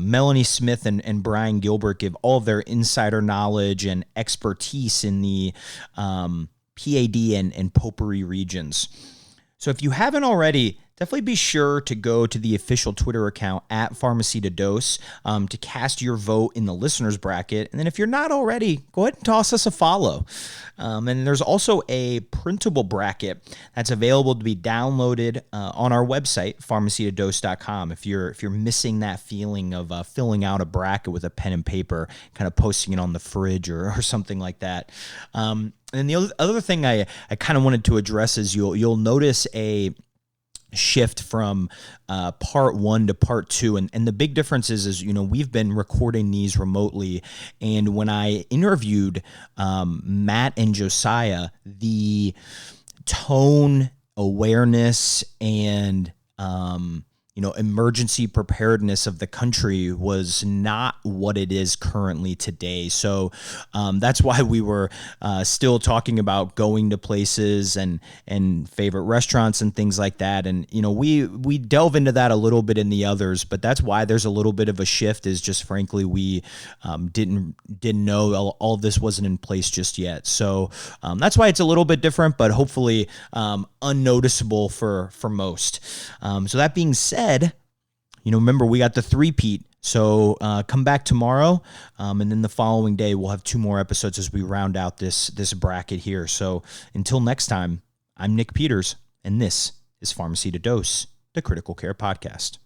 Melanie Smith and Brian Gilbert give all of their insider knowledge and expertise in the PAD and potpourri regions. So if you haven't already, definitely be sure to go to the official Twitter account at PharmacyToDose to cast your vote in the listeners bracket. And then if you're not already, go ahead and toss us a follow. And there's also a printable bracket that's available to be downloaded on our website, PharmacyToDose.com. If you're missing that feeling of filling out a bracket with a pen and paper, kind of posting it on the fridge or something like that. And the other thing I kind of wanted to address is you'll notice a shift from part 1 to part 2, and the big difference is we've been recording these remotely, and when I interviewed Matt and Josiah, the tone, awareness, and emergency preparedness of the country was not what it is currently today. So that's why we were still talking about going to places and favorite restaurants and things like that. And, we delve into that a little bit in the others, but that's why there's a little bit of a shift, is just frankly, we didn't know all of this wasn't in place just yet. So that's why it's a little bit different, but hopefully unnoticeable for most. So that being said, remember, we got the 3-peat. So come back tomorrow, and then the following day we'll have 2 more episodes as we round out this bracket here. So until next time, I'm Nick Peters, and this is Pharmacy to Dose, the Critical Care Podcast.